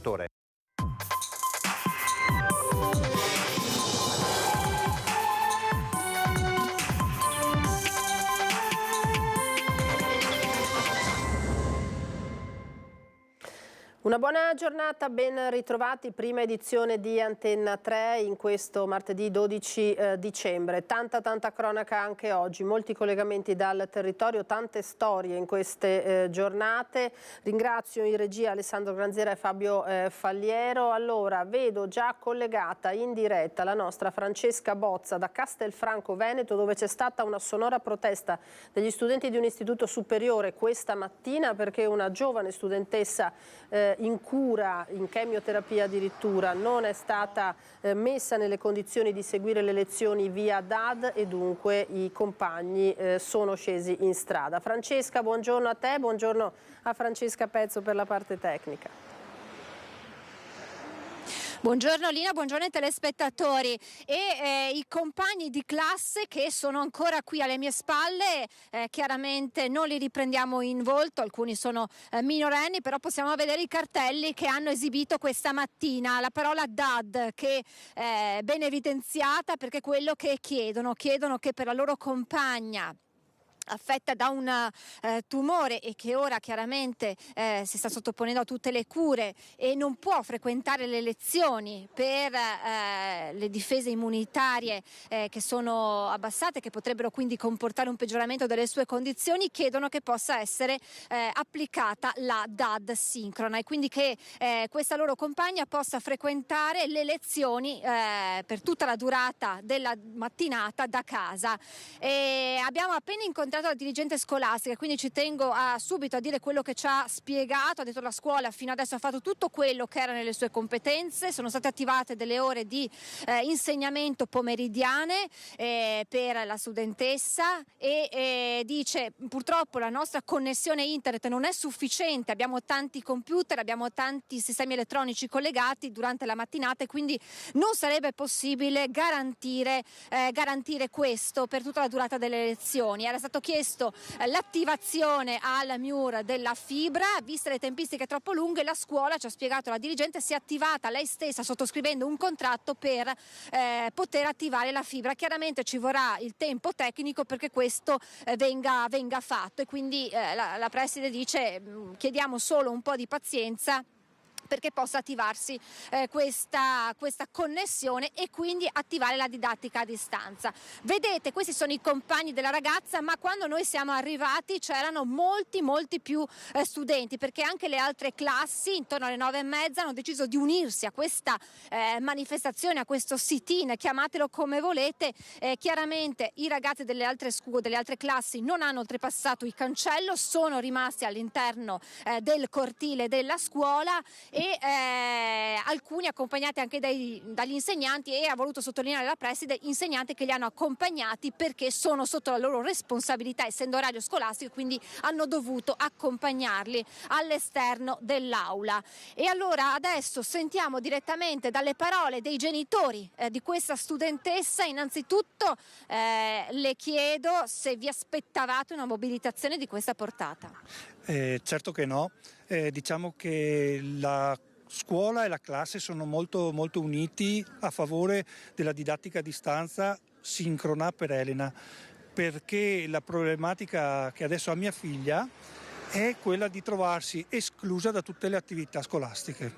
telespettatore. Una buona giornata, ben ritrovati, prima edizione di Antenna 3 in questo martedì 12 dicembre. Tanta cronaca anche oggi, molti collegamenti dal territorio, tante storie in queste giornate. Ringrazio in regia Alessandro Granziera e Fabio Falliero. Allora, vedo già collegata in diretta la nostra Francesca Bozza da Castelfranco Veneto, dove c'è stata una sonora protesta degli studenti di un istituto superiore questa mattina perché una giovane studentessa in cura, in chemioterapia addirittura, non è stata messa nelle condizioni di seguire le lezioni via DAD e dunque i compagni sono scesi in strada. Francesca, buongiorno a te, buongiorno a Francesca Pezzo per la parte tecnica. Buongiorno Lina, buongiorno ai telespettatori e i compagni di classe che sono ancora qui alle mie spalle, chiaramente non li riprendiamo in volto, alcuni sono minorenni, però possiamo vedere i cartelli che hanno esibito questa mattina, la parola DAD che è ben evidenziata perché è quello che chiedono che per la loro compagna affetta da un tumore e che ora chiaramente si sta sottoponendo a tutte le cure e non può frequentare le lezioni per le difese immunitarie che sono abbassate, che potrebbero quindi comportare un peggioramento delle sue condizioni, chiedono che possa essere applicata la DAD sincrona e quindi che questa loro compagna possa frequentare le lezioni per tutta la durata della mattinata da casa. Abbiamo appena incontrato la dirigente scolastica, quindi ci tengo subito a dire quello che ci ha spiegato. Ha detto la scuola fino adesso ha fatto tutto quello che era nelle sue competenze, sono state attivate delle ore di insegnamento pomeridiane per la studentessa e dice purtroppo la nostra connessione internet non è sufficiente, abbiamo tanti computer, abbiamo tanti sistemi elettronici collegati durante la mattinata e quindi non sarebbe possibile garantire questo per tutta la durata delle lezioni. Era stato chiesto l'attivazione al MIUR della fibra, viste le tempistiche troppo lunghe la scuola, ci ha spiegato la dirigente, si è attivata lei stessa sottoscrivendo un contratto per poter attivare la fibra. Chiaramente ci vorrà il tempo tecnico perché questo venga fatto e quindi la preside dice chiediamo solo un po' di pazienza perché possa attivarsi questa connessione e quindi attivare la didattica a distanza. Vedete, questi sono i compagni della ragazza, ma quando noi siamo arrivati c'erano molti più studenti, perché anche le altre classi intorno alle 9:30 hanno deciso di unirsi a questa manifestazione, a questo sit-in, chiamatelo come volete. Chiaramente i ragazzi delle altre classi non hanno oltrepassato il cancello, sono rimasti all'interno del cortile della scuola e alcuni accompagnati anche dagli insegnanti, e ha voluto sottolineare la preside insegnanti che li hanno accompagnati perché sono sotto la loro responsabilità essendo orario scolastico, quindi hanno dovuto accompagnarli all'esterno dell'aula. E allora adesso sentiamo direttamente dalle parole dei genitori di questa studentessa. Innanzitutto le chiedo se vi aspettavate una mobilitazione di questa portata. Certo che no, diciamo che la scuola e la classe sono molto uniti a favore della didattica a distanza sincrona per Elena, perché la problematica che adesso ha mia figlia è quella di trovarsi esclusa da tutte le attività scolastiche.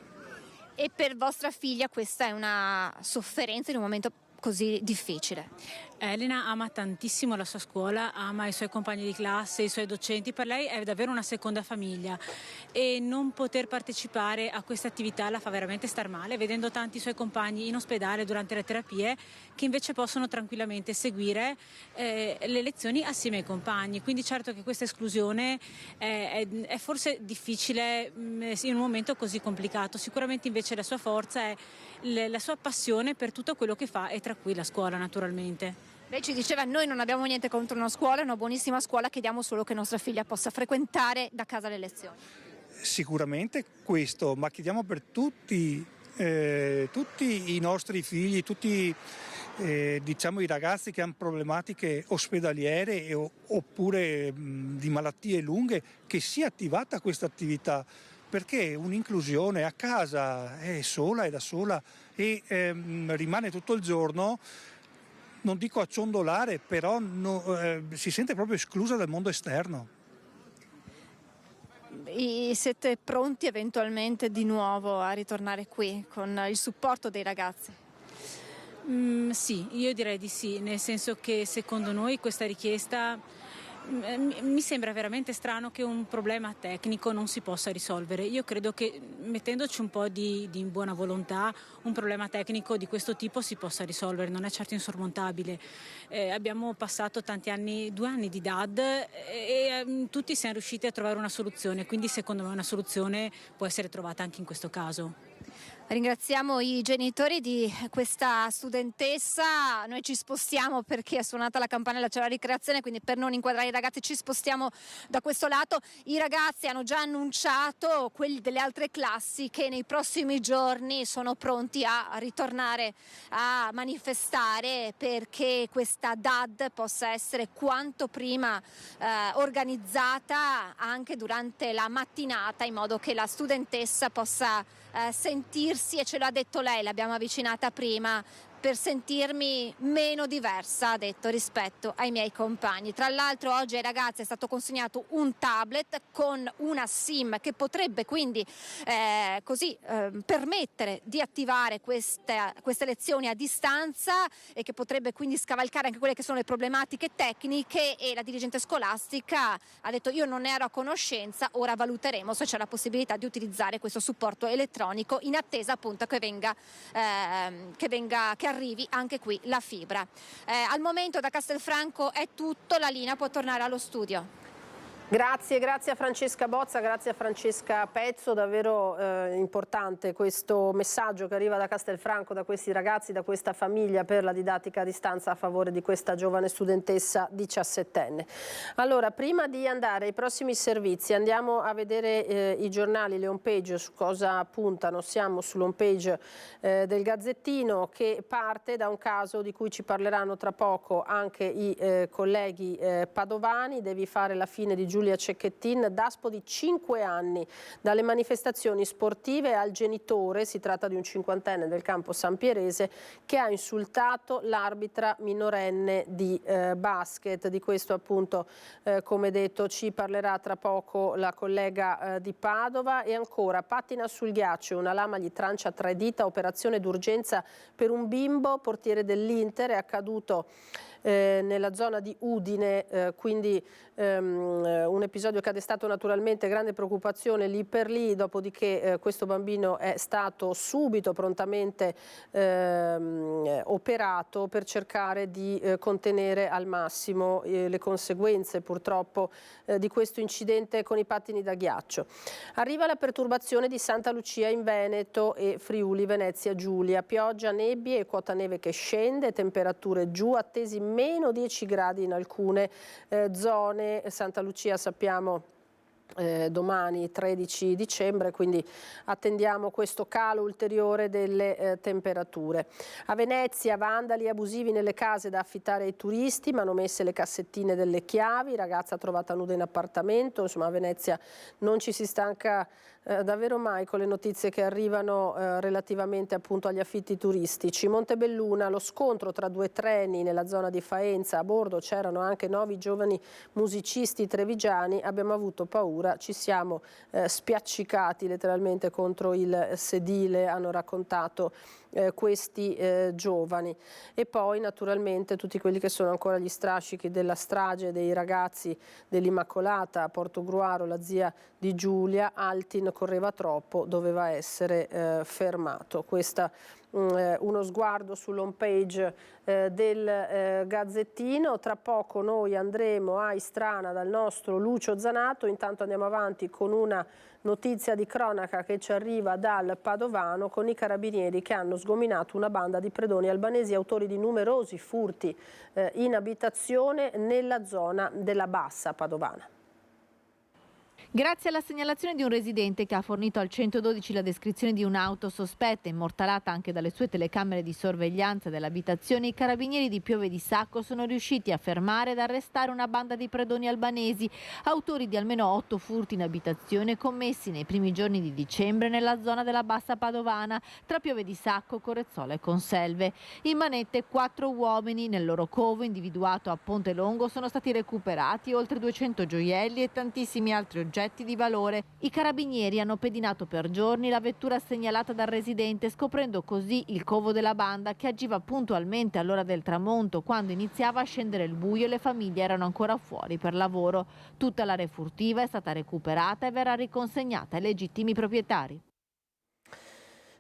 E per vostra figlia questa è una sofferenza in un momento così difficile? Elena ama tantissimo la sua scuola, ama i suoi compagni di classe, i suoi docenti, per lei è davvero una seconda famiglia e non poter partecipare a queste attività la fa veramente star male, vedendo tanti suoi compagni in ospedale durante le terapie che invece possono tranquillamente seguire le lezioni assieme ai compagni. Quindi certo che questa esclusione è forse difficile in un momento così complicato. Sicuramente invece la sua forza è la sua passione per tutto quello che fa e tra cui la scuola naturalmente. Lei ci diceva noi non abbiamo niente contro una scuola, è una buonissima scuola, chiediamo solo che nostra figlia possa frequentare da casa le lezioni. Sicuramente questo, ma chiediamo per tutti i nostri figli, tutti diciamo i ragazzi che hanno problematiche ospedaliere oppure di malattie lunghe, che sia attivata questa attività, perché un'inclusione a casa è sola, è da sola e rimane tutto il giorno, non dico a ciondolare, però si sente proprio esclusa dal mondo esterno. Siete pronti eventualmente di nuovo a ritornare qui con il supporto dei ragazzi? Sì, io direi di sì, nel senso che secondo noi questa richiesta mi sembra veramente strano che un problema tecnico non si possa risolvere. Io credo che mettendoci un po' di buona volontà un problema tecnico di questo tipo si possa risolvere, non è certo insormontabile. Abbiamo passato tanti anni, 2 anni di DAD e tutti siamo riusciti a trovare una soluzione, quindi secondo me una soluzione può essere trovata anche in questo caso. Ringraziamo i genitori di questa studentessa, noi ci spostiamo perché è suonata la campanella, c'è la ricreazione, quindi per non inquadrare i ragazzi ci spostiamo da questo lato. I ragazzi hanno già annunciato, quelli delle altre classi, che nei prossimi giorni sono pronti a ritornare a manifestare perché questa DAD possa essere quanto prima organizzata anche durante la mattinata, in modo che la studentessa possa sentirsi, e ce l'ha detto lei, l'abbiamo avvicinata prima, per sentirmi meno diversa, ha detto, rispetto ai miei compagni. Tra l'altro oggi ai ragazzi è stato consegnato un tablet con una SIM che potrebbe quindi permettere di attivare queste lezioni a distanza e che potrebbe quindi scavalcare anche quelle che sono le problematiche tecniche, e la dirigente scolastica ha detto: io non ne ero a conoscenza, ora valuteremo se c'è la possibilità di utilizzare questo supporto elettronico in attesa appunto che arrivi anche qui la fibra. Al momento da Castelfranco è tutto, la linea può tornare allo studio. Grazie a Francesca Bozza, grazie a Francesca Pezzo, davvero importante questo messaggio che arriva da Castelfranco, da questi ragazzi, da questa famiglia per la didattica a distanza a favore di questa giovane studentessa 17enne. Allora, prima di andare ai prossimi servizi andiamo a vedere i giornali, le home page, su cosa puntano. Siamo sull'home page del Gazzettino, che parte da un caso di cui ci parleranno tra poco anche i colleghi padovani. Devi fare la fine di Giulia Cecchettin, daspo di 5 anni dalle manifestazioni sportive al genitore, si tratta di un 50enne del campo Sampierese, che ha insultato l'arbitra minorenne di basket. Di questo appunto, come detto, ci parlerà tra poco la collega di Padova. E ancora, pattina sul ghiaccio, una lama gli trancia 3 dita, operazione d'urgenza per un bimbo, portiere dell'Inter, è accaduto nella zona di Udine, quindi un episodio che ha destato naturalmente grande preoccupazione lì per lì, dopodiché questo bambino è stato subito prontamente operato per cercare di contenere al massimo le conseguenze purtroppo di questo incidente con i pattini da ghiaccio. Arriva la perturbazione di Santa Lucia in Veneto e Friuli Venezia Giulia, pioggia, nebbie e quota neve che scende, temperature giù, attesi meno 10 gradi in alcune zone. Santa Lucia sappiamo domani 13 dicembre, quindi attendiamo questo calo ulteriore delle temperature. A Venezia vandali abusivi nelle case da affittare ai turisti, manomesse le cassettine delle chiavi, ragazza trovata nuda in appartamento. Insomma, a Venezia non ci si stanca davvero mai con le notizie che arrivano relativamente appunto agli affitti turistici. Montebelluna, lo scontro tra 2 treni nella zona di Faenza, a bordo c'erano anche 9 giovani musicisti trevigiani, abbiamo avuto paura, ci siamo spiaccicati letteralmente contro il sedile, hanno raccontato questi giovani. E poi naturalmente tutti quelli che sono ancora gli strascichi della strage dei ragazzi dell'Immacolata a Portogruaro, la zia di Giulia. Altin correva troppo, doveva essere fermato. Questa uno sguardo sull'home page del Gazzettino. Tra poco noi andremo a Istrana dal nostro Lucio Zanato, intanto andiamo avanti con una notizia di cronaca che ci arriva dal Padovano, con i carabinieri che hanno sgominato una banda di predoni albanesi autori di numerosi furti in abitazione nella zona della Bassa Padovana. Grazie alla segnalazione di un residente che ha fornito al 112 la descrizione di un'auto sospetta, immortalata anche dalle sue telecamere di sorveglianza dell'abitazione, i carabinieri di Piove di Sacco sono riusciti a fermare ed arrestare una banda di predoni albanesi, autori di almeno 8 furti in abitazione commessi nei primi giorni di dicembre nella zona della Bassa Padovana, tra Piove di Sacco, Corezzola e Conselve. In manette 4 uomini. Nel loro covo, individuato a Ponte Longo, sono stati recuperati oltre 200 gioielli e tantissimi altri oggetti di valore. I carabinieri hanno pedinato per giorni la vettura segnalata dal residente, scoprendo così il covo della banda, che agiva puntualmente all'ora del tramonto, quando iniziava a scendere il buio e le famiglie erano ancora fuori per lavoro. Tutta l'area furtiva è stata recuperata e verrà riconsegnata ai legittimi proprietari.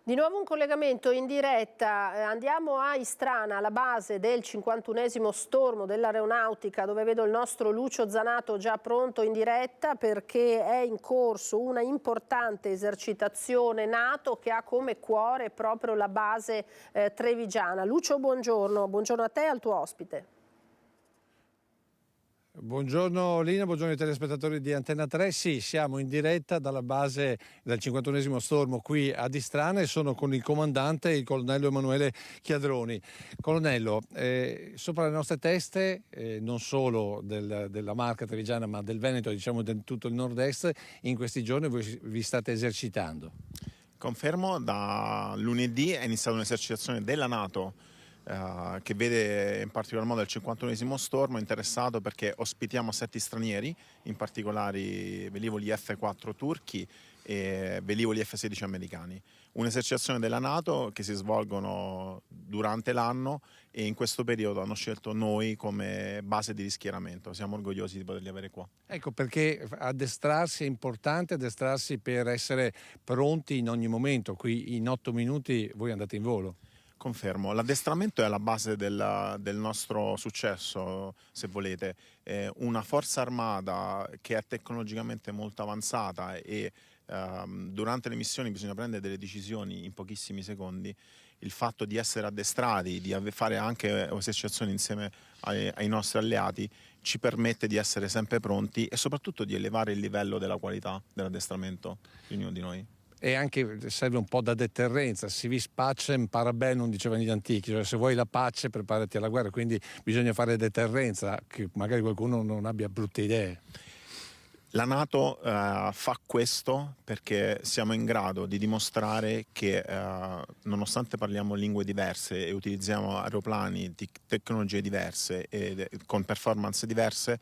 Di nuovo un collegamento in diretta, andiamo a Istrana, alla base del 51esimo stormo dell'aeronautica, dove vedo il nostro Lucio Zanato già pronto in diretta, perché è in corso una importante esercitazione NATO che ha come cuore proprio la base trevigiana. Lucio, buongiorno a te e al tuo ospite. Buongiorno Lina, buongiorno ai telespettatori di Antenna 3. Sì, siamo in diretta dalla base del 51esimo stormo qui ad Istrana e sono con il comandante, il colonnello Emanuele Chiadroni. Colonnello, sopra le nostre teste, non solo della Marca trevigiana ma del Veneto, diciamo di tutto il nord-est, in questi giorni voi vi state esercitando. Confermo, da lunedì è iniziata un'esercitazione della NATO che vede in particolar modo il 51esimo stormo interessato, perché ospitiamo 7 stranieri, in particolare velivoli F-4 turchi e velivoli F-16 americani. Un'esercitazione della NATO che si svolgono durante l'anno e in questo periodo hanno scelto noi come base di rischieramento. Siamo orgogliosi di poterli avere qua. Ecco perché addestrarsi è importante, addestrarsi per essere pronti in ogni momento. Qui in 8 minuti voi andate in volo. Confermo, l'addestramento è alla base del nostro successo, se volete. Una forza armata che è tecnologicamente molto avanzata e durante le missioni bisogna prendere delle decisioni in pochissimi secondi. Il fatto di essere addestrati, di fare anche esercitazioni insieme ai nostri alleati ci permette di essere sempre pronti e soprattutto di elevare il livello della qualità dell'addestramento di ognuno di noi. E anche serve un po' da deterrenza, si vis pacem para bellum, dicevano gli antichi, cioè se vuoi la pace preparati alla guerra, quindi bisogna fare deterrenza, che magari qualcuno non abbia brutte idee. La NATO fa questo perché siamo in grado di dimostrare che nonostante parliamo lingue diverse e utilizziamo aeroplani di tecnologie diverse e con performance diverse,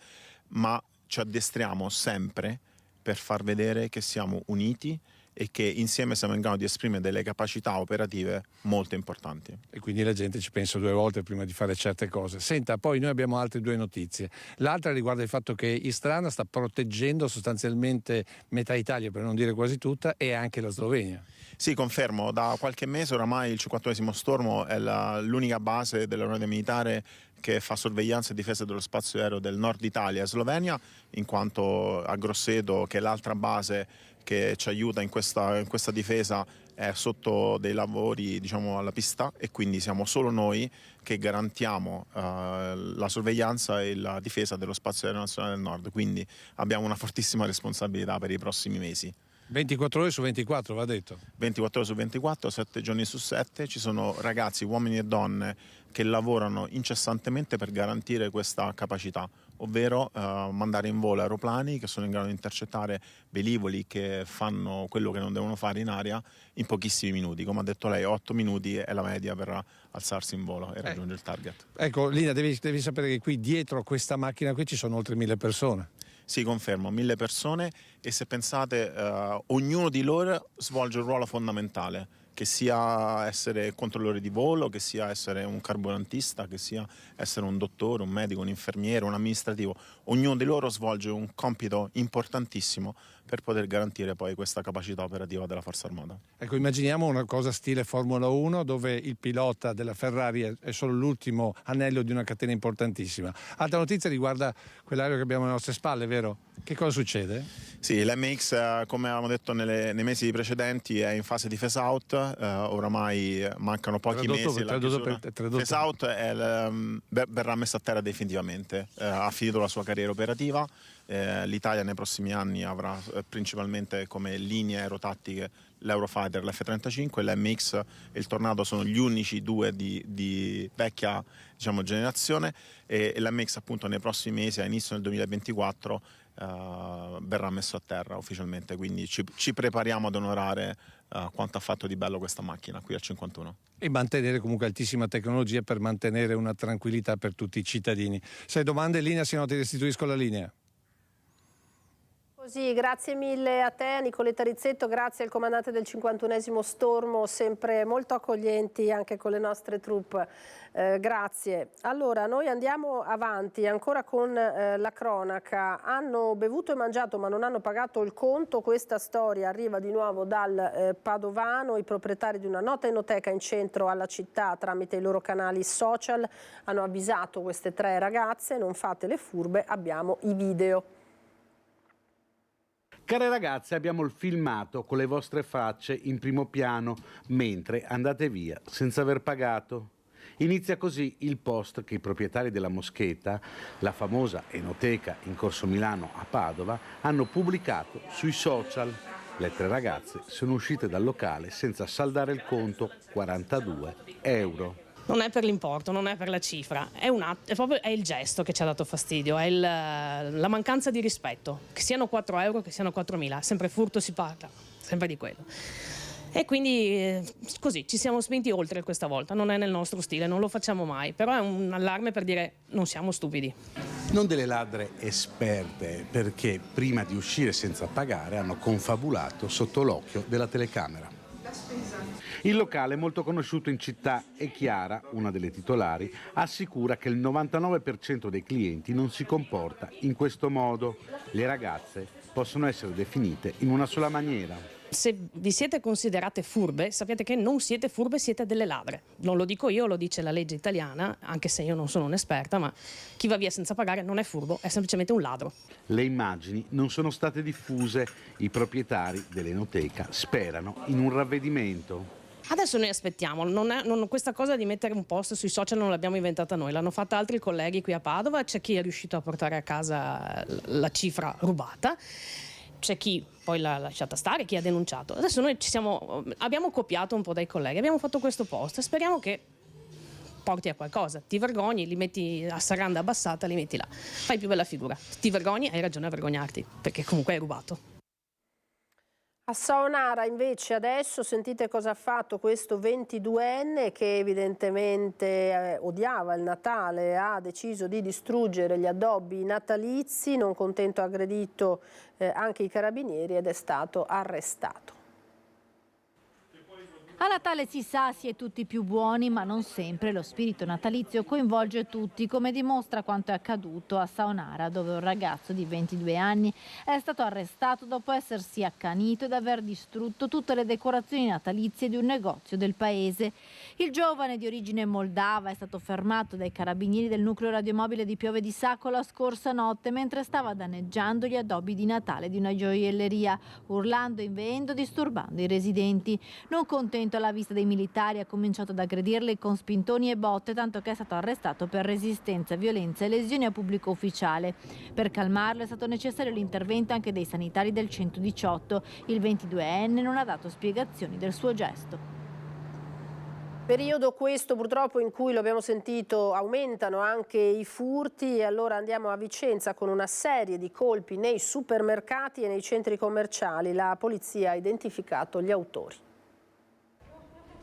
ma ci addestriamo sempre per far vedere che siamo uniti e che insieme siamo in grado di esprimere delle capacità operative molto importanti. E quindi la gente ci pensa 2 volte prima di fare certe cose. Senta, poi noi abbiamo altre 2 notizie. L'altra riguarda il fatto che Istrana sta proteggendo sostanzialmente metà Italia, per non dire quasi tutta, e anche la Slovenia. Sì, confermo, da qualche mese oramai il 51esimo stormo è l'unica base dell'Aeronautica Militare che fa sorveglianza e difesa dello spazio aereo del nord Italia e Slovenia, in quanto a Grosseto, che è l'altra base che ci aiuta in questa difesa, è sotto dei lavori, diciamo, alla pista, e quindi siamo solo noi che garantiamo la sorveglianza e la difesa dello spazio aereo nazionale del nord, quindi abbiamo una fortissima responsabilità per i prossimi mesi. 24 ore su 24, va detto. 24 ore su 24, 7 giorni su 7, ci sono ragazzi, uomini e donne che lavorano incessantemente per garantire questa capacità, ovvero mandare in volo aeroplani che sono in grado di intercettare velivoli che fanno quello che non devono fare in aria in pochissimi minuti. Come ha detto lei, 8 minuti è la media per alzarsi in volo e raggiungere il target. Ecco, Lina, devi sapere che qui dietro questa macchina qui ci sono oltre 1000 persone. Sì, confermo, 1000 persone, e se pensate ognuno di loro svolge un ruolo fondamentale, che sia essere controllore di volo, che sia essere un carburantista, che sia essere un dottore, un medico, un infermiere, un amministrativo. Ognuno di loro svolge un compito importantissimo per poter garantire poi questa capacità operativa della Forza Armata. Ecco, immaginiamo una cosa stile Formula 1, dove il pilota della Ferrari è solo l'ultimo anello di una catena importantissima. Altra notizia riguarda quell'aereo che abbiamo alle nostre spalle, vero? Che cosa succede? Sì, l'MX, come avevamo detto nei mesi precedenti, è in fase di phase out. Oramai mancano pochi mesi. Phase out verrà messa a terra definitivamente. Ha finito la sua carriera operativa, l'Italia nei prossimi anni avrà principalmente come linee aerotattiche l'Eurofighter, l'F-35, l'MX e il Tornado sono gli unici due di vecchia, diciamo, generazione, e l'MX appunto nei prossimi mesi, a inizio del 2024, verrà messo a terra ufficialmente, quindi ci prepariamo ad onorare quanto ha fatto di bello questa macchina qui al 51. E mantenere comunque altissima tecnologia per mantenere una tranquillità per tutti i cittadini. Se hai domande in linea, se no ti restituisco la linea. Così, grazie mille a te Nicoletta Rizzetto, grazie al comandante del 51esimo Stormo, sempre molto accoglienti anche con le nostre troupe, grazie. Allora, noi andiamo avanti ancora con la cronaca. Hanno bevuto e mangiato ma non hanno pagato il conto, questa storia arriva di nuovo dal Padovano. I proprietari di una nota enoteca in centro alla città, tramite i loro canali social, hanno avvisato queste 3 ragazze: non fate le furbe, abbiamo i video. Care ragazze, abbiamo il filmato con le vostre facce in primo piano mentre andate via senza aver pagato. Inizia così il post che i proprietari della Moschetta, la famosa enoteca in Corso Milano a Padova, hanno pubblicato sui social. Le 3 ragazze sono uscite dal locale senza saldare il conto, 42 euro. Non è per l'importo, non è per la cifra, è proprio il gesto che ci ha dato fastidio, è la mancanza di rispetto. Che siano 4 euro, che siano 4.000, sempre furto si parla, sempre di quello. E quindi così ci siamo spinti oltre questa volta, non è nel nostro stile, non lo facciamo mai, però è un allarme per dire non siamo stupidi. Non delle ladre esperte, perché prima di uscire senza pagare hanno confabulato sotto l'occhio della telecamera. Il locale, molto conosciuto in città, e Chiara, una delle titolari, assicura che il 99% dei clienti non si comporta in questo modo. Le ragazze possono essere definite in una sola maniera. Se vi siete considerate furbe, sappiate che non siete furbe, siete delle ladre. Non lo dico io, lo dice la legge italiana, anche se io non sono un'esperta, ma chi va via senza pagare non è furbo, è semplicemente un ladro. Le immagini non sono state diffuse. I proprietari dell'enoteca sperano in un ravvedimento. Adesso noi aspettiamo, questa cosa di mettere un post sui social non l'abbiamo inventata noi, l'hanno fatta altri colleghi qui a Padova, c'è chi è riuscito a portare a casa la cifra rubata, c'è chi poi l'ha lasciata stare, chi ha denunciato. Adesso noi abbiamo copiato un po' dai colleghi, abbiamo fatto questo post e speriamo che porti a qualcosa. Ti vergogni, li metti a serranda abbassata, li metti là, fai più bella figura. Ti vergogni, hai ragione a vergognarti, perché comunque hai rubato. A Saonara invece adesso sentite cosa ha fatto questo 22enne che evidentemente odiava il Natale, ha deciso di distruggere gli addobbi natalizi, non contento ha aggredito anche i carabinieri ed è stato arrestato. A Natale si sa si è tutti più buoni, ma non sempre lo spirito natalizio coinvolge tutti, come dimostra quanto è accaduto a Saonara, dove un ragazzo di 22 anni è stato arrestato dopo essersi accanito ed aver distrutto tutte le decorazioni natalizie di un negozio del paese. Il giovane di origine moldava è stato fermato dai carabinieri del nucleo radiomobile di Piove di Sacco la scorsa notte mentre stava danneggiando gli addobbi di Natale di una gioielleria, urlando, inveendo, disturbando i residenti. Non contento alla vista dei militari ha cominciato ad aggredirli con spintoni e botte, tanto che è stato arrestato per resistenza, violenza e lesioni a pubblico ufficiale. Per calmarlo è stato necessario l'intervento anche dei sanitari del 118. Il 22enne non ha dato spiegazioni del suo gesto. Periodo questo purtroppo in cui, lo abbiamo sentito, aumentano anche i furti, e allora andiamo a Vicenza con una serie di colpi nei supermercati e nei centri commerciali. La polizia ha identificato gli autori.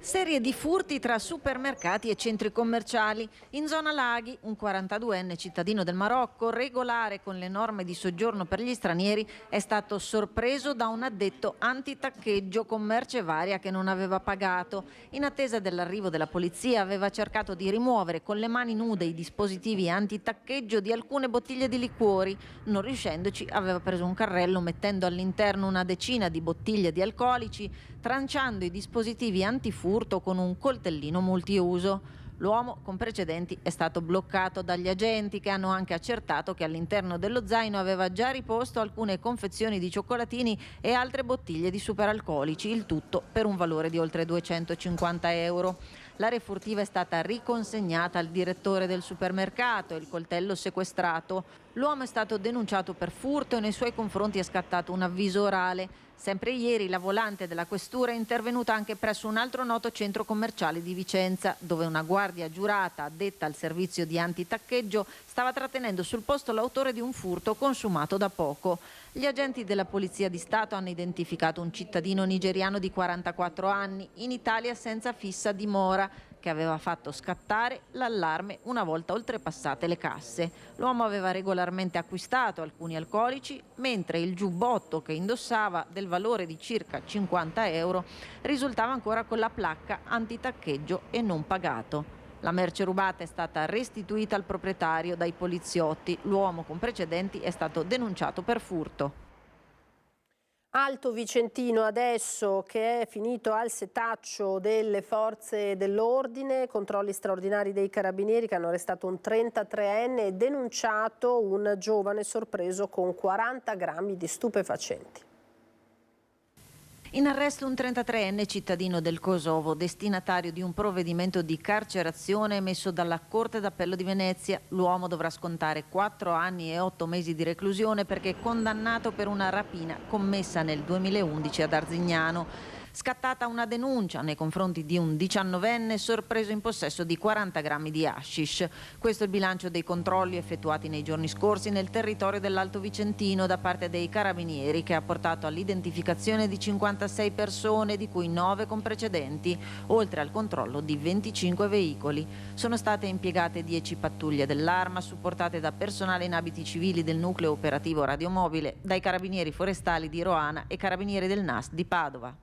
Serie di furti tra supermercati e centri commerciali. In zona Laghi, un 42enne cittadino del Marocco, regolare con le norme di soggiorno per gli stranieri, è stato sorpreso da un addetto antitaccheggio con merce varia che non aveva pagato. In attesa dell'arrivo della polizia aveva cercato di rimuovere con le mani nude i dispositivi antitaccheggio di alcune bottiglie di liquori. Non riuscendoci, aveva preso un carrello mettendo all'interno una decina di bottiglie di alcolici, tranciando i dispositivi antifurto con un coltellino multiuso. L'uomo con precedenti è stato bloccato dagli agenti, che hanno anche accertato che all'interno dello zaino aveva già riposto alcune confezioni di cioccolatini e altre bottiglie di superalcolici, il tutto per un valore di oltre 250 euro. L'area furtiva è stata riconsegnata al direttore del supermercato e il coltello sequestrato. L'uomo è stato denunciato per furto e nei suoi confronti è scattato un avviso orale. Sempre ieri la volante della questura è intervenuta anche presso un altro noto centro commerciale di Vicenza, dove una guardia giurata addetta al servizio di antitaccheggio stava trattenendo sul posto l'autore di un furto consumato da poco. Gli agenti della Polizia di Stato hanno identificato un cittadino nigeriano di 44 anni, in Italia senza fissa dimora, che aveva fatto scattare l'allarme una volta oltrepassate le casse. L'uomo aveva regolarmente acquistato alcuni alcolici, mentre il giubbotto che indossava, del valore di circa 50 euro, risultava ancora con la placca antitaccheggio e non pagato. La merce rubata è stata restituita al proprietario dai poliziotti. L'uomo con precedenti è stato denunciato per furto. Alto Vicentino adesso, che è finito al setaccio delle forze dell'ordine, controlli straordinari dei carabinieri che hanno arrestato un 33enne e denunciato un giovane sorpreso con 40 grammi di stupefacenti. In arresto un 33enne cittadino del Kosovo, destinatario di un provvedimento di carcerazione emesso dalla Corte d'Appello di Venezia. L'uomo dovrà scontare 4 anni e 8 mesi di reclusione perché è condannato per una rapina commessa nel 2011 ad Arzignano. Scattata una denuncia nei confronti di un 19enne sorpreso in possesso di 40 grammi di hashish. Questo è il bilancio dei controlli effettuati nei giorni scorsi nel territorio dell'Alto Vicentino da parte dei carabinieri, che ha portato all'identificazione di 56 persone, di cui 9 con precedenti, oltre al controllo di 25 veicoli. Sono state impiegate 10 pattuglie dell'Arma, supportate da personale in abiti civili del nucleo operativo radiomobile, dai carabinieri forestali di Roana e carabinieri del NAS di Padova.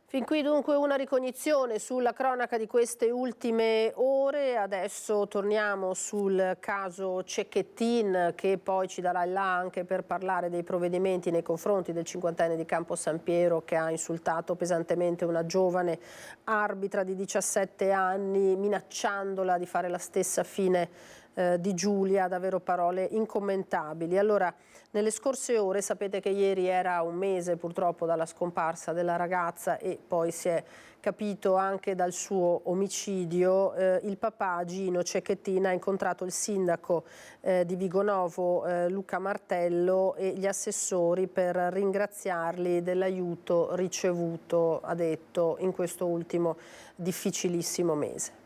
Fin qui dunque una ricognizione sulla cronaca di queste ultime ore. Adesso torniamo sul caso Cecchettin, che poi ci darà il là anche per parlare dei provvedimenti nei confronti del 50enne di Campo San Piero, che ha insultato pesantemente una giovane arbitra di 17 anni, minacciandola di fare la stessa fine di Giulia. Davvero parole incommentabili. Allora, nelle scorse ore, sapete che ieri era un mese purtroppo dalla scomparsa della ragazza e poi si è capito anche dal suo omicidio. Il papà Gino Cecchettin ha incontrato il sindaco di Vigonovo Luca Martello e gli assessori per ringraziarli dell'aiuto ricevuto, ha detto, in questo ultimo difficilissimo mese.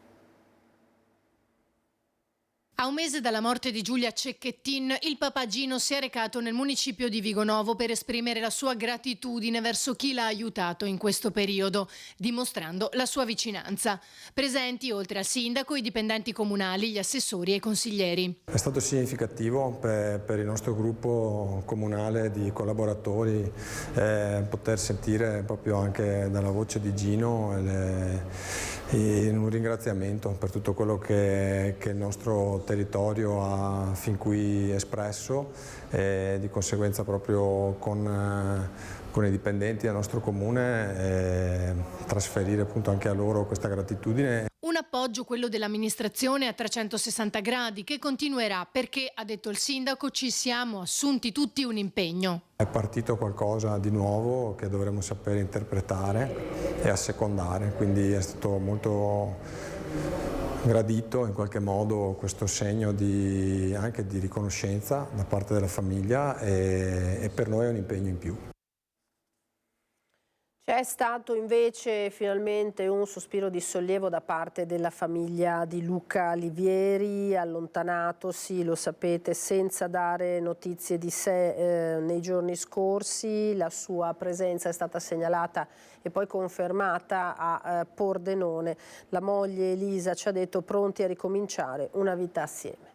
A un mese dalla morte di Giulia Cecchettin, il papà Gino si è recato nel municipio di Vigonovo per esprimere la sua gratitudine verso chi l'ha aiutato in questo periodo, dimostrando la sua vicinanza. Presenti, oltre al sindaco, i dipendenti comunali, gli assessori e i consiglieri. È stato significativo per il nostro gruppo comunale di collaboratori poter sentire proprio anche dalla voce di Gino un ringraziamento per tutto quello che il nostro territorio ha fin qui espresso e di conseguenza proprio con i dipendenti del nostro comune trasferire appunto anche a loro questa gratitudine. Un appoggio, quello dell'amministrazione, a 360 gradi, che continuerà perché, ha detto il sindaco, ci siamo assunti tutti un impegno. È partito qualcosa di nuovo che dovremo sapere interpretare e assecondare, quindi è stato molto gradito in qualche modo questo segno anche di riconoscenza da parte della famiglia e per noi è un impegno in più. C'è stato invece finalmente un sospiro di sollievo da parte della famiglia di Luca Livieri, allontanatosi, lo sapete, senza dare notizie di sé nei giorni scorsi. La sua presenza è stata segnalata e poi confermata a Pordenone. La moglie Elisa ci ha detto pronti a ricominciare una vita assieme.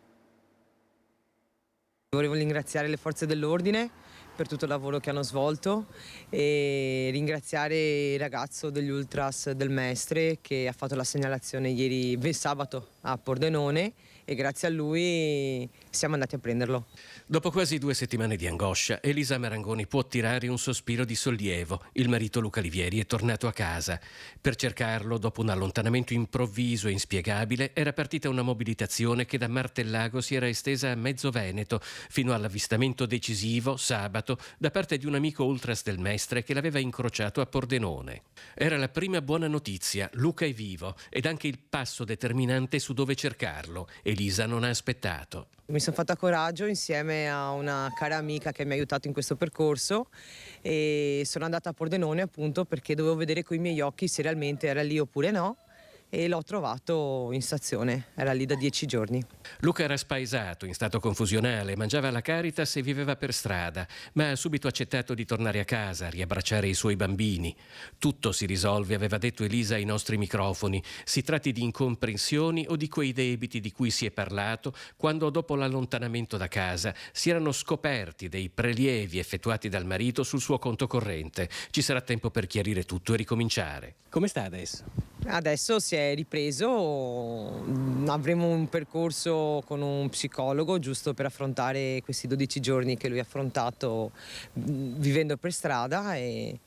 Volevo ringraziare le forze dell'ordine per tutto il lavoro che hanno svolto e ringraziare il ragazzo degli Ultras del Mestre che ha fatto la segnalazione ieri sabato a Pordenone e grazie a lui siamo andati a prenderlo. Dopo quasi 2 settimane di angoscia, Elisa Marangoni può tirare un sospiro di sollievo. Il marito Luca Livieri è tornato a casa. Per cercarlo, dopo un allontanamento improvviso e inspiegabile, era partita una mobilitazione che da Martellago si era estesa a mezzo Veneto, fino all'avvistamento decisivo, sabato, da parte di un amico ultras del Mestre che l'aveva incrociato a Pordenone. Era la prima buona notizia: Luca è vivo, ed anche il passo determinante su dove cercarlo. Elisa non ha aspettato. Mi sono fatta coraggio insieme a una cara amica che mi ha aiutato in questo percorso e sono andata a Pordenone appunto perché dovevo vedere coi miei occhi se realmente era lì oppure no, e l'ho trovato in stazione, era lì da 10 giorni. Luca era spaesato, in stato confusionale, mangiava alla Caritas e viveva per strada, ma ha subito accettato di tornare a casa, riabbracciare i suoi bambini. Tutto si risolve, aveva detto Elisa ai nostri microfoni, si tratti di incomprensioni o di quei debiti di cui si è parlato quando dopo l'allontanamento da casa si erano scoperti dei prelievi effettuati dal marito sul suo conto corrente. Ci sarà tempo per chiarire tutto e ricominciare. Come sta adesso? Adesso si è ripreso, avremo un percorso con un psicologo giusto per affrontare questi 12 giorni che lui ha affrontato vivendo per strada e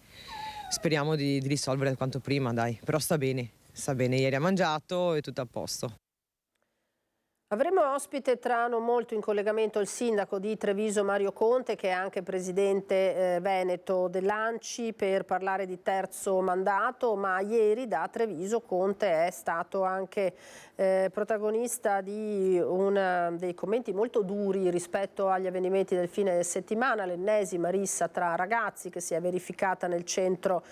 speriamo di risolvere quanto prima, dai. Però sta bene, ieri ha mangiato e tutto a posto. Avremo ospite tra non molto in collegamento il sindaco di Treviso Mario Conte, che è anche presidente veneto dell'ANCI, per parlare di terzo mandato, ma ieri da Treviso Conte è stato anche protagonista di dei commenti molto duri rispetto agli avvenimenti del fine settimana, l'ennesima rissa tra ragazzi che si è verificata nel centro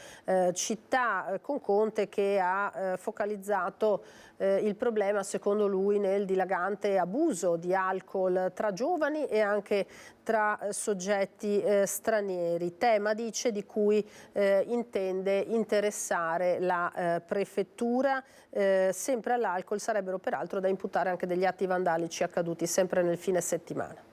città, con Conte che ha focalizzato il problema, secondo lui, nel dilagante abuso di alcol tra giovani e anche tra soggetti stranieri, tema, dice, di cui intende interessare la prefettura. Sempre all'alcol sarebbero peraltro da imputare anche degli atti vandalici accaduti sempre nel fine settimana.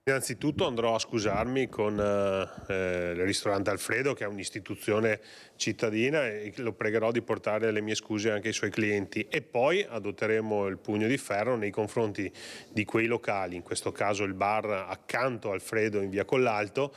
Innanzitutto andrò a scusarmi con il ristorante Alfredo, che è un'istituzione cittadina, e lo pregherò di portare le mie scuse anche ai suoi clienti, e poi adotteremo il pugno di ferro nei confronti di quei locali, in questo caso il bar accanto a Alfredo in via Collalto,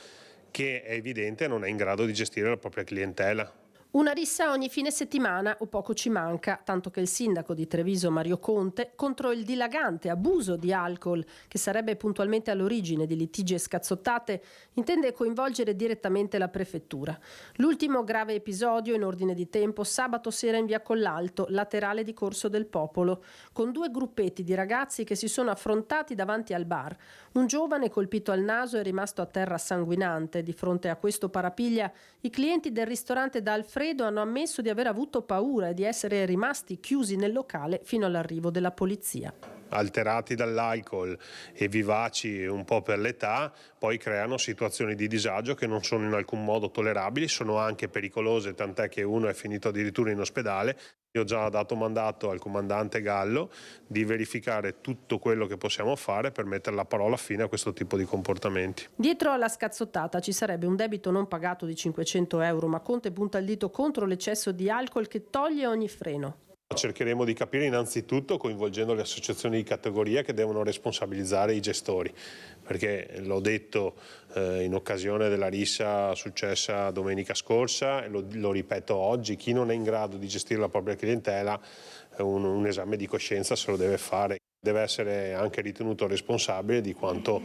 che è evidente non è in grado di gestire la propria clientela. Una rissa ogni fine settimana o poco ci manca, tanto che il sindaco di Treviso Mario Conte, contro il dilagante abuso di alcol che sarebbe puntualmente all'origine di litigi e scazzottate, intende coinvolgere direttamente la prefettura. L'ultimo grave episodio in ordine di tempo sabato sera in via Collalto, laterale di Corso del Popolo, con 2 gruppetti di ragazzi che si sono affrontati davanti al bar. Un giovane colpito al naso è rimasto a terra sanguinante. Di fronte a questo parapiglia, i clienti del ristorante da Alfredo hanno ammesso di aver avuto paura e di essere rimasti chiusi nel locale fino all'arrivo della polizia. Alterati dall'alcol e vivaci un po' per l'età, poi creano situazioni di disagio che non sono in alcun modo tollerabili, sono anche pericolose, tant'è che uno è finito addirittura in ospedale. Io ho già dato mandato al comandante Gallo di verificare tutto quello che possiamo fare per mettere la parola fine a questo tipo di comportamenti. Dietro alla scazzottata ci sarebbe un debito non pagato di 500 euro, ma Conte punta il dito contro l'eccesso di alcol che toglie ogni freno. Cercheremo di capire innanzitutto coinvolgendo le associazioni di categoria che devono responsabilizzare i gestori, perché l'ho detto in occasione della rissa successa domenica scorsa e lo ripeto oggi: chi non è in grado di gestire la propria clientela un esame di coscienza se lo deve fare. Deve essere anche ritenuto responsabile di quanto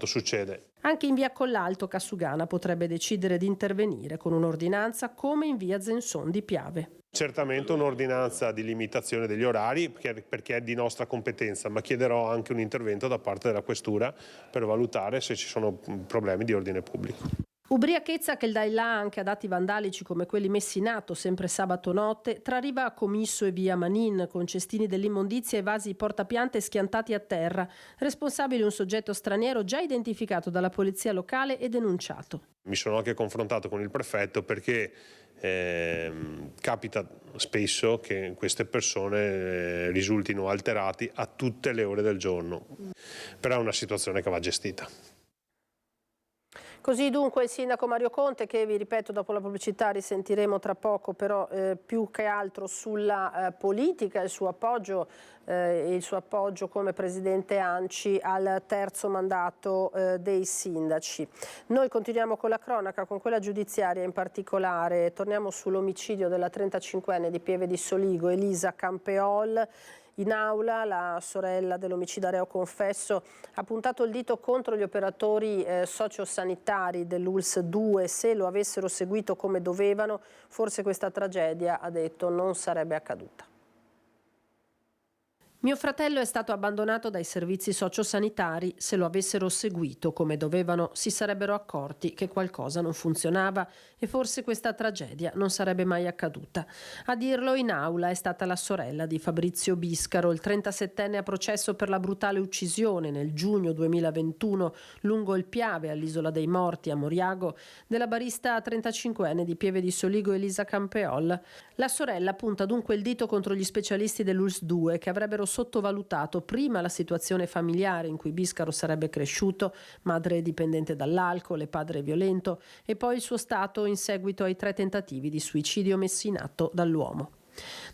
succede. Anche in via Collalto Cassugana potrebbe decidere di intervenire con un'ordinanza come in via Zenson di Piave. Certamente un'ordinanza di limitazione degli orari perché è di nostra competenza, ma chiederò anche un intervento da parte della Questura per valutare se ci sono problemi di ordine pubblico. Ubriachezza che dà il là anche ad atti vandalici come quelli messi in atto sempre sabato notte tra Riva Comisso e via Manin, con cestini dell'immondizia e vasi portapiante schiantati a terra. Responsabile un soggetto straniero già identificato dalla polizia locale e denunciato. Mi sono anche confrontato con il prefetto perché capita spesso che queste persone risultino alterati a tutte le ore del giorno, però è una situazione che va gestita. Così dunque il sindaco Mario Conte, che vi ripeto dopo la pubblicità risentiremo tra poco, però più che altro sulla politica, il suo appoggio come presidente ANCI al terzo mandato dei sindaci. Noi continuiamo con la cronaca, con quella giudiziaria in particolare. Torniamo sull'omicidio della 35enne di Pieve di Soligo, Elisa Campeol. In aula la sorella dell'omicidario confesso ha puntato il dito contro gli operatori sociosanitari dell'ULSS 2. Se lo avessero seguito come dovevano, forse questa tragedia, ha detto, non sarebbe accaduta. Mio fratello è stato abbandonato dai servizi sociosanitari. Se lo avessero seguito come dovevano, si sarebbero accorti che qualcosa non funzionava e forse questa tragedia non sarebbe mai accaduta. A dirlo in aula è stata la sorella di Fabrizio Biscaro, il 37enne a processo per la brutale uccisione nel giugno 2021 lungo il Piave all'Isola dei Morti a Moriago della barista 35enne di Pieve di Soligo Elisa Campeol. La sorella punta dunque il dito contro gli specialisti dell'ULSS 2 che avrebbero sottovalutato prima la situazione familiare in cui Biscaro sarebbe cresciuto, madre dipendente dall'alcol e padre violento, e poi il suo stato in seguito ai 3 tentativi di suicidio messi in atto dall'uomo.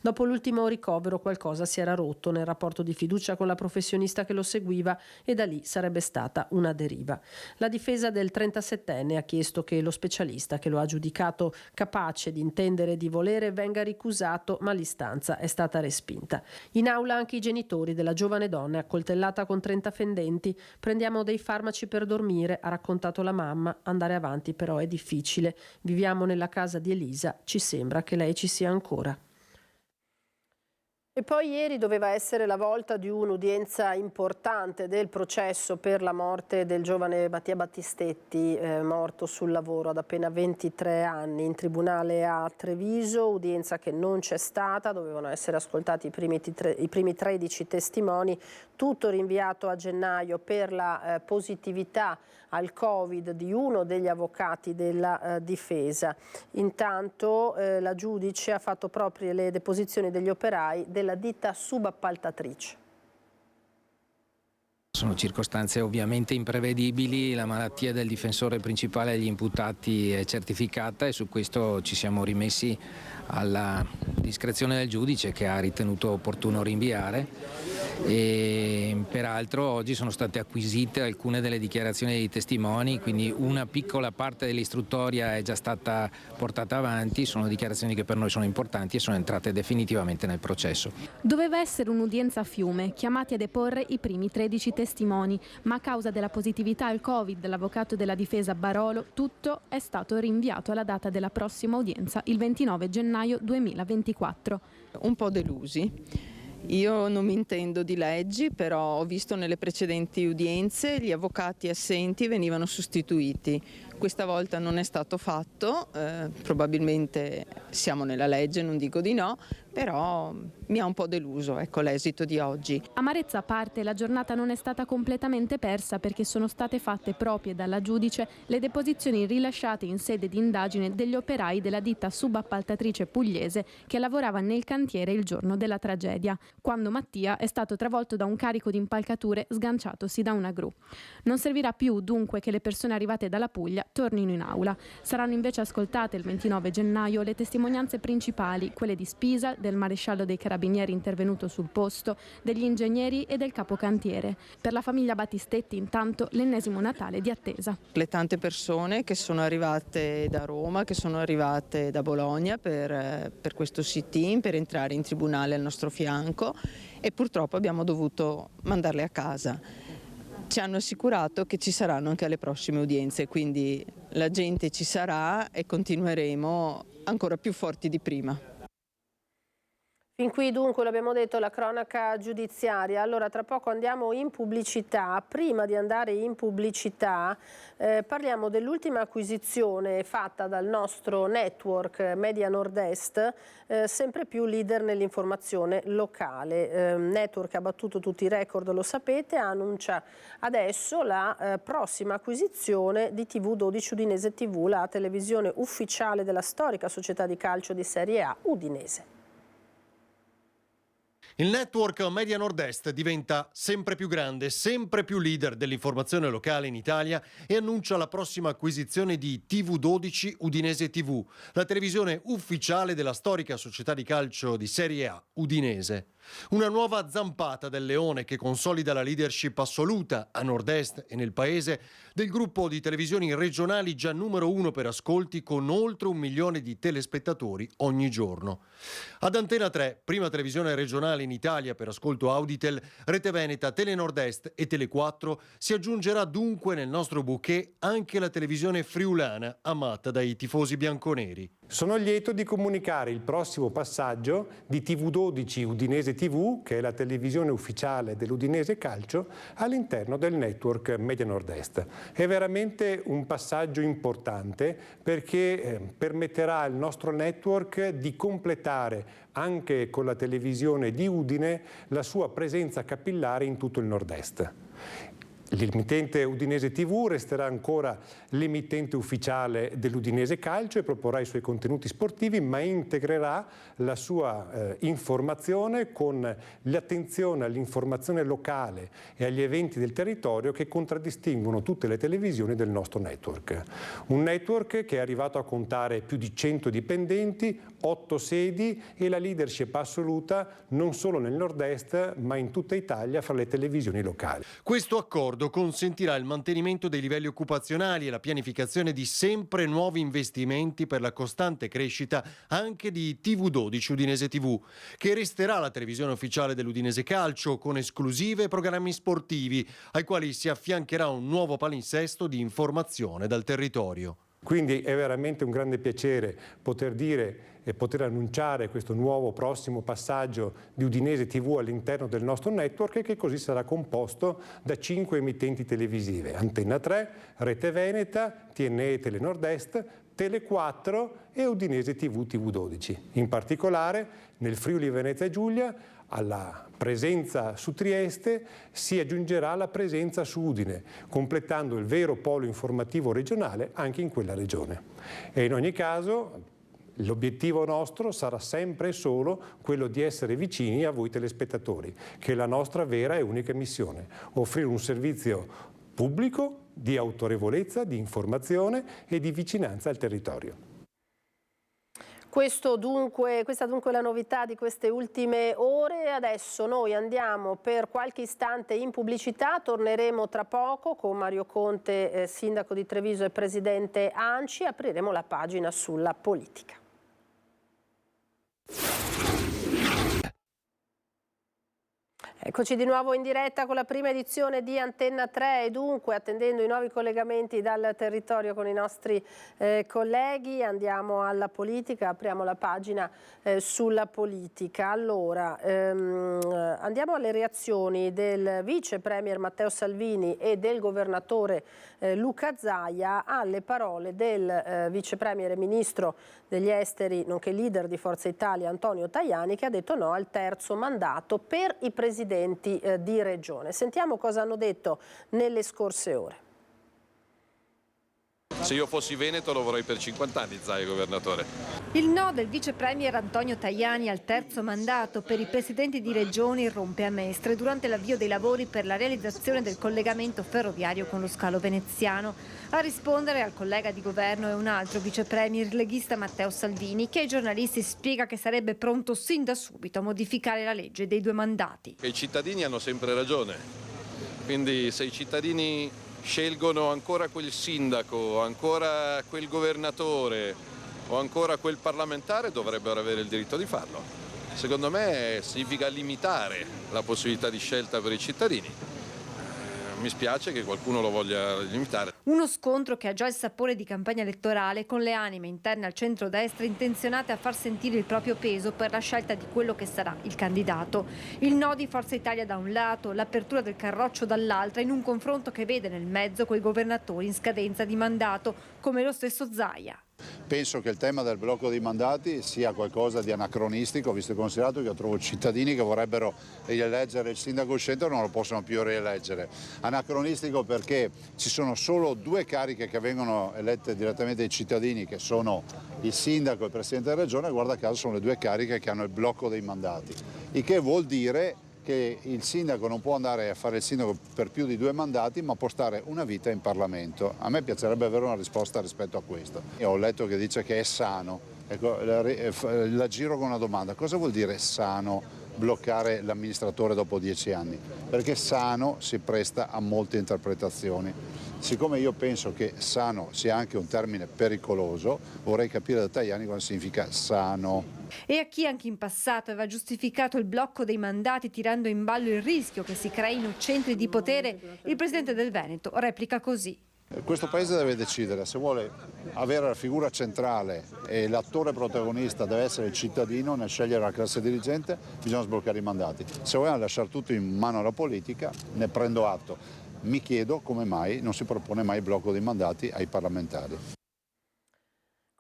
Dopo l'ultimo ricovero qualcosa si era rotto nel rapporto di fiducia con la professionista che lo seguiva e da lì sarebbe stata una deriva. La difesa del 37enne ha chiesto che lo specialista che lo ha giudicato capace di intendere e di volere venga ricusato, ma l'istanza è stata respinta. In aula anche i genitori della giovane donna accoltellata con 30 fendenti. Prendiamo dei farmaci per dormire, ha raccontato la mamma. Andare avanti però è difficile. Viviamo nella casa di Elisa, ci sembra che lei ci sia ancora. E poi ieri doveva essere la volta di un'udienza importante del processo per la morte del giovane Mattia Battistetti, morto sul lavoro ad appena 23 anni, in tribunale a Treviso, udienza che non c'è stata, dovevano essere ascoltati i primi 13 testimoni, tutto rinviato a gennaio per la positività al Covid di uno degli avvocati della difesa. Intanto la giudice ha fatto proprie le deposizioni degli operai della ditta subappaltatrice. Sono circostanze ovviamente imprevedibili, la malattia del difensore principale degli imputati è certificata e su questo ci siamo rimessi alla discrezione del giudice che ha ritenuto opportuno rinviare e peraltro oggi sono state acquisite alcune delle dichiarazioni dei testimoni, quindi una piccola parte dell'istruttoria è già stata portata avanti, sono dichiarazioni che per noi sono importanti e sono entrate definitivamente nel processo. Doveva essere un'udienza a Fiume, chiamati a deporre i primi 13 testimoni, ma a causa della positività al Covid dell'avvocato della difesa Barolo, tutto è stato rinviato alla data della prossima udienza, il 29 gennaio 2024. Un po' delusi. Io non mi intendo di leggi, però ho visto nelle precedenti udienze gli avvocati assenti venivano sostituiti. Questa volta non è stato fatto, probabilmente siamo nella legge, non dico di no, però mi ha un po' deluso, ecco, l'esito di oggi. Amarezza a parte, la giornata non è stata completamente persa perché sono state fatte proprie dalla giudice le deposizioni rilasciate in sede di indagine degli operai della ditta subappaltatrice pugliese che lavorava nel cantiere il giorno della tragedia, quando Mattia è stato travolto da un carico di impalcature sganciatosi da una gru. Non servirà più dunque che le persone arrivate dalla Puglia tornino in aula. Saranno invece ascoltate il 29 gennaio le testimonianze principali, quelle di Spisa, del maresciallo dei carabinieri intervenuto sul posto, degli ingegneri e del capocantiere. Per la famiglia Battistetti intanto l'ennesimo Natale di attesa. Le tante persone che sono arrivate da Roma, che sono arrivate da Bologna per questo sit-in, per entrare in tribunale al nostro fianco e purtroppo abbiamo dovuto mandarle a casa. Ci hanno assicurato che ci saranno anche alle prossime udienze, quindi la gente ci sarà e continueremo ancora più forti di prima. Fin qui dunque l'abbiamo detto la cronaca giudiziaria. Allora tra poco andiamo in pubblicità. Prima di andare in pubblicità parliamo dell'ultima acquisizione fatta dal nostro network Media Nord-Est, sempre più leader nell'informazione locale. Network ha battuto tutti i record, lo sapete, annuncia adesso la prossima acquisizione di TV12 Udinese TV, la televisione ufficiale della storica società di calcio di Serie A Udinese. Il network Media Nord-Est diventa sempre più grande, sempre più leader dell'informazione locale in Italia e annuncia la prossima acquisizione di TV12 Udinese TV, la televisione ufficiale della storica società di calcio di Serie A Udinese. Una nuova zampata del leone che consolida la leadership assoluta a Nord-Est e nel paese del gruppo di televisioni regionali già numero 1 per ascolti, con oltre 1 milione di telespettatori ogni giorno. Ad Antena 3, prima televisione regionale in Italia per ascolto Auditel, Rete Veneta, Tele Nord-Est e Tele 4, si aggiungerà dunque nel nostro bouquet anche la televisione friulana amata dai tifosi bianconeri. Sono lieto di comunicare il prossimo passaggio di TV12 Udinese TV, che è la televisione ufficiale dell'Udinese Calcio, all'interno del network Media Nord-Est. È veramente un passaggio importante perché permetterà al nostro network di completare anche con la televisione di Udine la sua presenza capillare in tutto il Nord-Est. L'emittente Udinese TV resterà ancora l'emittente ufficiale dell'Udinese Calcio e proporrà i suoi contenuti sportivi, ma integrerà la sua informazione con l'attenzione all'informazione locale e agli eventi del territorio che contraddistinguono tutte le televisioni del nostro network. Un network che è arrivato a contare più di 100 dipendenti, 8 sedi e la leadership assoluta non solo nel Nord-Est ma in tutta Italia fra le televisioni locali. Questo accordo consentirà il mantenimento dei livelli occupazionali e la pianificazione di sempre nuovi investimenti per la costante crescita anche di TV12 Udinese TV, che resterà la televisione ufficiale dell'Udinese Calcio con esclusive e programmi sportivi, ai quali si affiancherà un nuovo palinsesto di informazione dal territorio. Quindi è veramente un grande piacere poter dire e poter annunciare questo nuovo prossimo passaggio di Udinese TV all'interno del nostro network, e che così sarà composto da 5 emittenti televisive: Antena 3, Rete Veneta, TNE Tele Nord-Est, Tele 4 e Udinese TV TV12. In particolare nel Friuli Venezia Giulia alla presenza su Trieste si aggiungerà la presenza su Udine, completando il vero polo informativo regionale anche in quella regione. E in ogni caso l'obiettivo nostro sarà sempre e solo quello di essere vicini a voi telespettatori, che è la nostra vera e unica missione: offrire un servizio pubblico di autorevolezza, di informazione e di vicinanza al territorio. Questa dunque è la novità di queste ultime ore. Adesso noi andiamo per qualche istante in pubblicità, torneremo tra poco con Mario Conte, sindaco di Treviso e presidente ANCI, apriremo la pagina sulla politica. Eccoci di nuovo in diretta con la prima edizione di Antenna 3 e dunque attendendo i nuovi collegamenti dal territorio con i nostri colleghi andiamo alla politica, apriamo la pagina sulla politica. Allora, andiamo alle reazioni del vice premier Matteo Salvini e del governatore Luca Zaia alle parole del vice premier e ministro degli esteri nonché leader di Forza Italia Antonio Tajani, che ha detto no al terzo mandato per i presidenti di regione. Sentiamo cosa hanno detto nelle scorse ore. Se io fossi veneto lo vorrei per 50 anni, Zaia governatore. Il no del vice premier Antonio Tajani al terzo mandato per i presidenti di regioni rompe a Mestre durante l'avvio dei lavori per la realizzazione del collegamento ferroviario con lo scalo veneziano. A rispondere al collega di governo è un altro vice premier leghista Matteo Salvini, che ai giornalisti spiega che sarebbe pronto sin da subito a modificare la legge dei 2 mandati. I cittadini hanno sempre ragione, quindi se i cittadini scelgono ancora quel sindaco, ancora quel governatore o ancora quel parlamentare, dovrebbero avere il diritto di farlo. Secondo me significa limitare la possibilità di scelta per i cittadini. Mi spiace che qualcuno lo voglia limitare. Uno scontro che ha già il sapore di campagna elettorale, con le anime interne al centrodestra intenzionate a far sentire il proprio peso per la scelta di quello che sarà il candidato. Il no di Forza Italia da un lato, l'apertura del carroccio dall'altra, in un confronto che vede nel mezzo quei governatori in scadenza di mandato, come lo stesso Zaia. Penso che il tema del blocco dei mandati sia qualcosa di anacronistico, visto e considerato che io trovo cittadini che vorrebbero rieleggere il sindaco uscente e non lo possono più rieleggere. Anacronistico perché ci sono solo 2 cariche che vengono elette direttamente dai cittadini, che sono il sindaco e il presidente della regione, e guarda caso sono le 2 cariche che hanno il blocco dei mandati. il che vuol dire che il sindaco non può andare a fare il sindaco per più di 2 mandati, ma può stare una vita in Parlamento. A me piacerebbe avere una risposta rispetto a questo. Io ho letto che dice che è sano, ecco, la giro con una domanda: cosa vuol dire sano bloccare l'amministratore dopo 10 anni? Perché sano si presta a molte interpretazioni. Siccome io penso che sano sia anche un termine pericoloso, vorrei capire da Tajani cosa significa sano. E a chi anche in passato aveva giustificato il blocco dei mandati tirando in ballo il rischio che si creino centri di potere, il presidente del Veneto replica così. Questo paese deve decidere se vuole avere la figura centrale e l'attore protagonista deve essere il cittadino nel scegliere la classe dirigente, bisogna sbloccare i mandati. Se vogliamo lasciare tutto in mano alla politica, ne prendo atto. Mi chiedo come mai non si propone mai il blocco dei mandati ai parlamentari.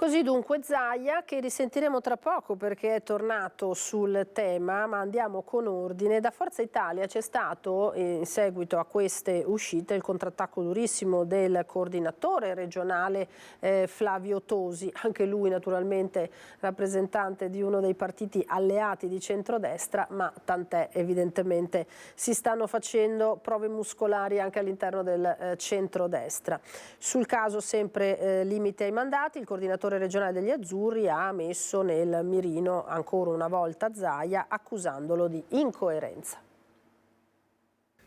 Così dunque Zaia, che risentiremo tra poco perché è tornato sul tema, ma andiamo con ordine. Da Forza Italia c'è stato, in seguito a queste uscite, il contrattacco durissimo del coordinatore regionale Flavio Tosi, anche lui naturalmente rappresentante di uno dei partiti alleati di centrodestra, ma tant'è, evidentemente si stanno facendo prove muscolari anche all'interno del centrodestra. Sul caso sempre limite ai mandati, il coordinatore regionale degli Azzurri ha messo nel mirino ancora una volta Zaia, accusandolo di incoerenza.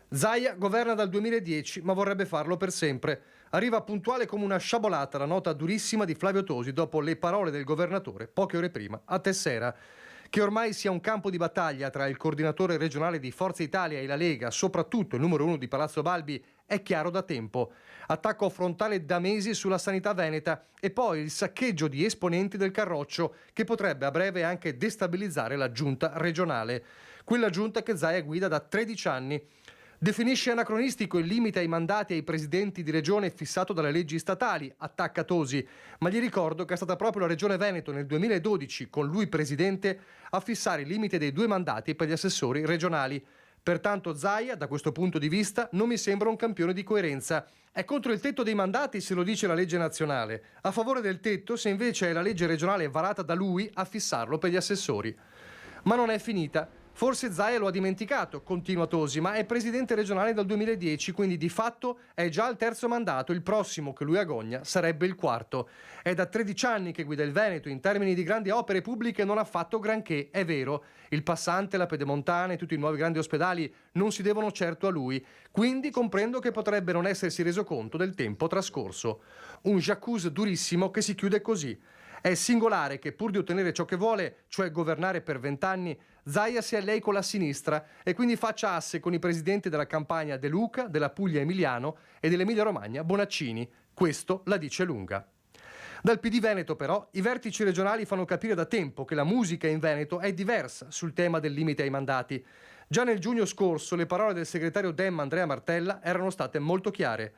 Zaia governa dal 2010 ma vorrebbe farlo per sempre. Arriva puntuale come una sciabolata la nota durissima di Flavio Tosi dopo le parole del governatore poche ore prima a Tessera. Che ormai sia un campo di battaglia tra il coordinatore regionale di Forza Italia e la Lega, soprattutto il numero 1 di Palazzo Balbi, è chiaro da tempo. Attacco frontale da mesi sulla sanità veneta e poi il saccheggio di esponenti del Carroccio che potrebbe a breve anche destabilizzare la giunta regionale. Quella giunta che Zaia guida da 13 anni. Definisce anacronistico il limite ai mandati ai presidenti di regione fissato dalle leggi statali, attacca Tosi, ma gli ricordo che è stata proprio la regione Veneto nel 2012, con lui presidente, a fissare il limite dei 2 mandati per gli assessori regionali. Pertanto Zaia, da questo punto di vista, non mi sembra un campione di coerenza. È contro il tetto dei mandati se lo dice la legge nazionale, a favore del tetto se invece è la legge regionale varata da lui a fissarlo per gli assessori. Ma non è finita. Forse Zaia lo ha dimenticato, continua Tosi, ma è presidente regionale dal 2010, quindi di fatto è già al 3° mandato, il prossimo che lui agogna sarebbe il 4º. È da 13 anni che guida il Veneto, in termini di grandi opere pubbliche non ha fatto granché, è vero. Il Passante, la Pedemontana e tutti i nuovi grandi ospedali non si devono certo a lui, quindi comprendo che potrebbe non essersi reso conto del tempo trascorso. Un j'accuse durissimo che si chiude così. È singolare che pur di ottenere ciò che vuole, cioè governare per 20 anni, Zaia sia lei con la sinistra e quindi faccia asse con i presidenti della Campania De Luca, della Puglia Emiliano e dell'Emilia Romagna Bonaccini. Questo la dice lunga. Dal PD Veneto però i vertici regionali fanno capire da tempo che la musica in Veneto è diversa sul tema del limite ai mandati. Già nel giugno scorso le parole del segretario Dem Andrea Martella erano state molto chiare.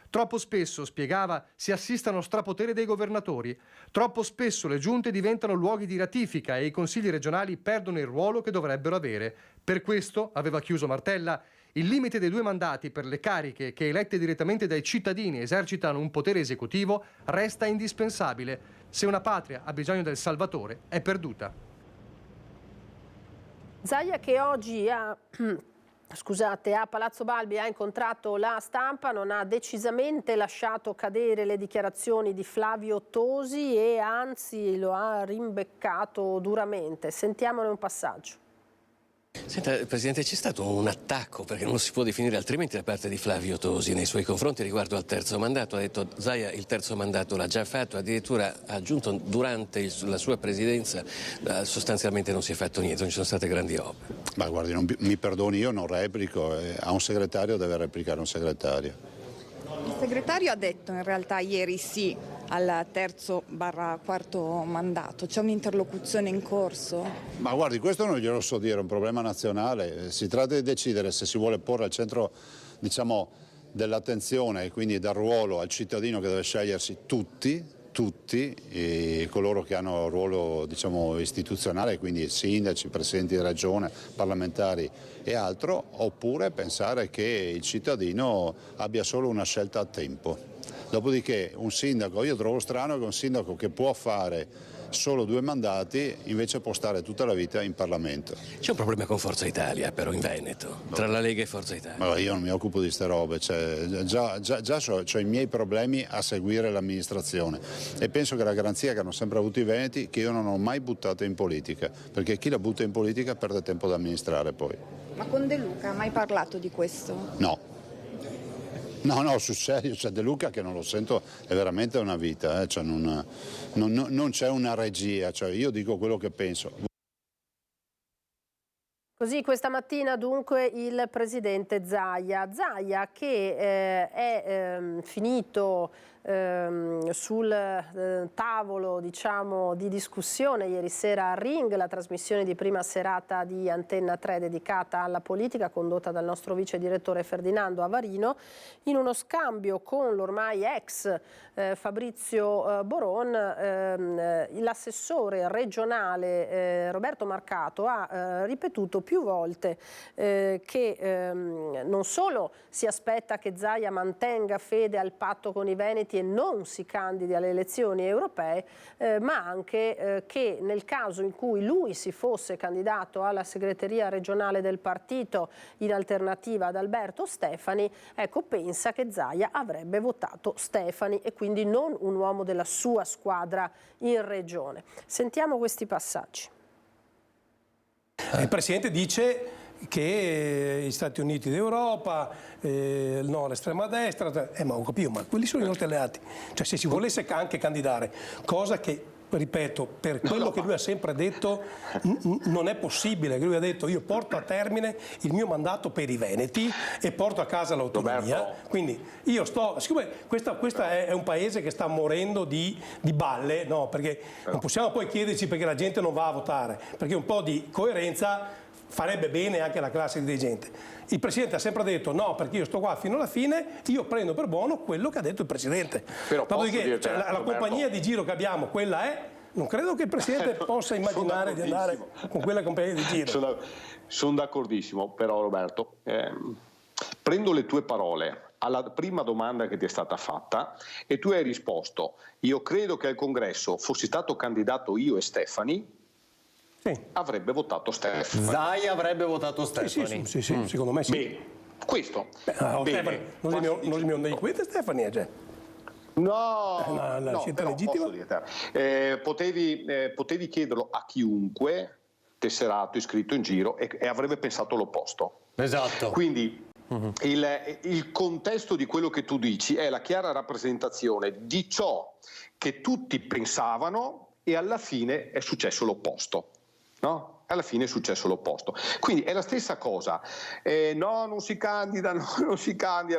Troppo spesso, spiegava, si assistano strapotere dei governatori. Troppo spesso le giunte diventano luoghi di ratifica e i consigli regionali perdono il ruolo che dovrebbero avere. Per questo, aveva chiuso Martella, il limite dei 2 mandati per le cariche che elette direttamente dai cittadini esercitano un potere esecutivo resta indispensabile. Se una patria ha bisogno del salvatore, è perduta. Zaia che oggi a Palazzo Balbi ha incontrato la stampa, non ha decisamente lasciato cadere le dichiarazioni di Flavio Tosi e anzi lo ha rimbeccato duramente. Sentiamone un passaggio. Senta, Presidente, c'è stato un attacco, perché non lo si può definire altrimenti, da parte di Flavio Tosi nei suoi confronti riguardo al 3° mandato. Ha detto Zaia il 3° mandato l'ha già fatto, addirittura ha aggiunto durante la sua presidenza sostanzialmente non si è fatto niente, non ci sono state grandi opere. Ma guardi, mi perdoni, io non replico, a un segretario deve replicare un segretario. Il segretario ha detto in realtà ieri sì al 3/4 mandato, c'è un'interlocuzione in corso? Ma guardi, questo non glielo so dire, è un problema nazionale, si tratta di decidere se si vuole porre al centro, diciamo, dell'attenzione e quindi dal ruolo al cittadino che deve scegliersi tutti coloro che hanno un ruolo, diciamo, istituzionale, quindi sindaci, presidenti di regione, parlamentari e altro, oppure pensare che il cittadino abbia solo una scelta a tempo. Dopodiché un sindaco, io trovo strano che un sindaco che può fare solo 2 mandati, invece può stare tutta la vita in Parlamento. C'è un problema con Forza Italia però in Veneto, tra la Lega e Forza Italia. Ma io non mi occupo di ste robe, già ho i miei problemi a seguire l'amministrazione e penso che la garanzia che hanno sempre avuto i veneti, che io non ho mai buttato in politica, perché chi la butta in politica perde tempo da amministrare poi. Ma con De Luca ha mai parlato di questo? No, sul serio, cioè De Luca che non lo sento è veramente una vita, cioè non c'è una regia, cioè io dico quello che penso. Così questa mattina dunque il presidente Zaia che è finito sul tavolo di discussione ieri sera a Ring, la trasmissione di prima serata di Antenna 3 dedicata alla politica condotta dal nostro vice direttore Ferdinando Avarino, in uno scambio con l'ormai ex Fabrizio Boron. L'assessore regionale Roberto Marcato ha ripetuto più volte che non solo si aspetta che Zaia mantenga fede al patto con i veneti e non si candidi alle elezioni europee, ma anche che nel caso in cui lui si fosse candidato alla segreteria regionale del partito in alternativa ad Alberto Stefani, ecco, pensa che Zaia avrebbe votato Stefani e quindi non un uomo della sua squadra in regione. Sentiamo questi passaggi. Il Presidente dice che gli Stati Uniti d'Europa, no, l'estrema destra, ma ho capito, ma quelli sono i nostri alleati. Cioè se si volesse anche candidare, cosa che, ripeto, per quello che lui ha sempre detto non è possibile, che lui ha detto io porto a termine il mio mandato per i veneti e porto a casa l'autonomia, quindi io siccome questo è un paese che sta morendo di balle, no, perché non possiamo poi chiederci perché la gente non va a votare, perché un po' di coerenza farebbe bene anche la classe dirigente. Il Presidente ha sempre detto no, perché io sto qua fino alla fine, io prendo per buono quello che ha detto il Presidente. Dopodiché la compagnia di giro che abbiamo, quella è, non credo che il Presidente possa immaginare di andare con quella compagnia di giro. Sono d'accordissimo, però Roberto, prendo le tue parole alla prima domanda che ti è stata fatta e tu hai risposto, io credo che al congresso fossi stato candidato io e Stefani, avrebbe votato Stefani. Zaia avrebbe votato Stefani. Sì, secondo me sì. Bene, questo. Non si mi ondai qui Stefani, cioè. No, scelta legittima. Potevi chiederlo a chiunque tesserato, iscritto in giro e avrebbe pensato l'opposto. Esatto. Quindi il contesto di quello che tu dici è la chiara rappresentazione di ciò che tutti pensavano e alla fine è successo l'opposto. No? Alla fine è successo l'opposto. Quindi è la stessa cosa. No, non si candida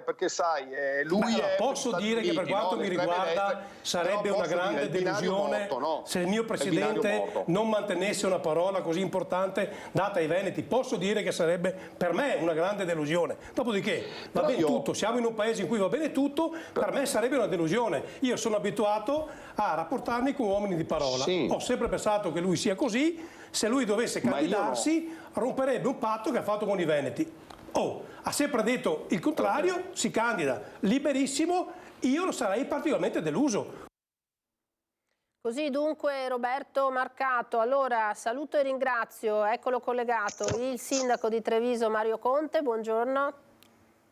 perché sai, lui posso dire che per quanto mi riguarda sarebbe una grande delusione se il mio Presidente non mantenesse una parola così importante data ai veneti. Posso dire che sarebbe per me una grande delusione. Dopodiché va bene tutto, siamo in un paese in cui va bene tutto, per me sarebbe una delusione. Io sono abituato a rapportarmi con uomini di parola. Ho sempre pensato che lui sia così. Se lui dovesse candidarsi, romperebbe un patto che ha fatto con i veneti. Ha sempre detto il contrario, si candida liberissimo, io lo sarei particolarmente deluso. Così dunque Roberto Marcato. Allora saluto e ringrazio, eccolo collegato, il sindaco di Treviso Mario Conte, buongiorno.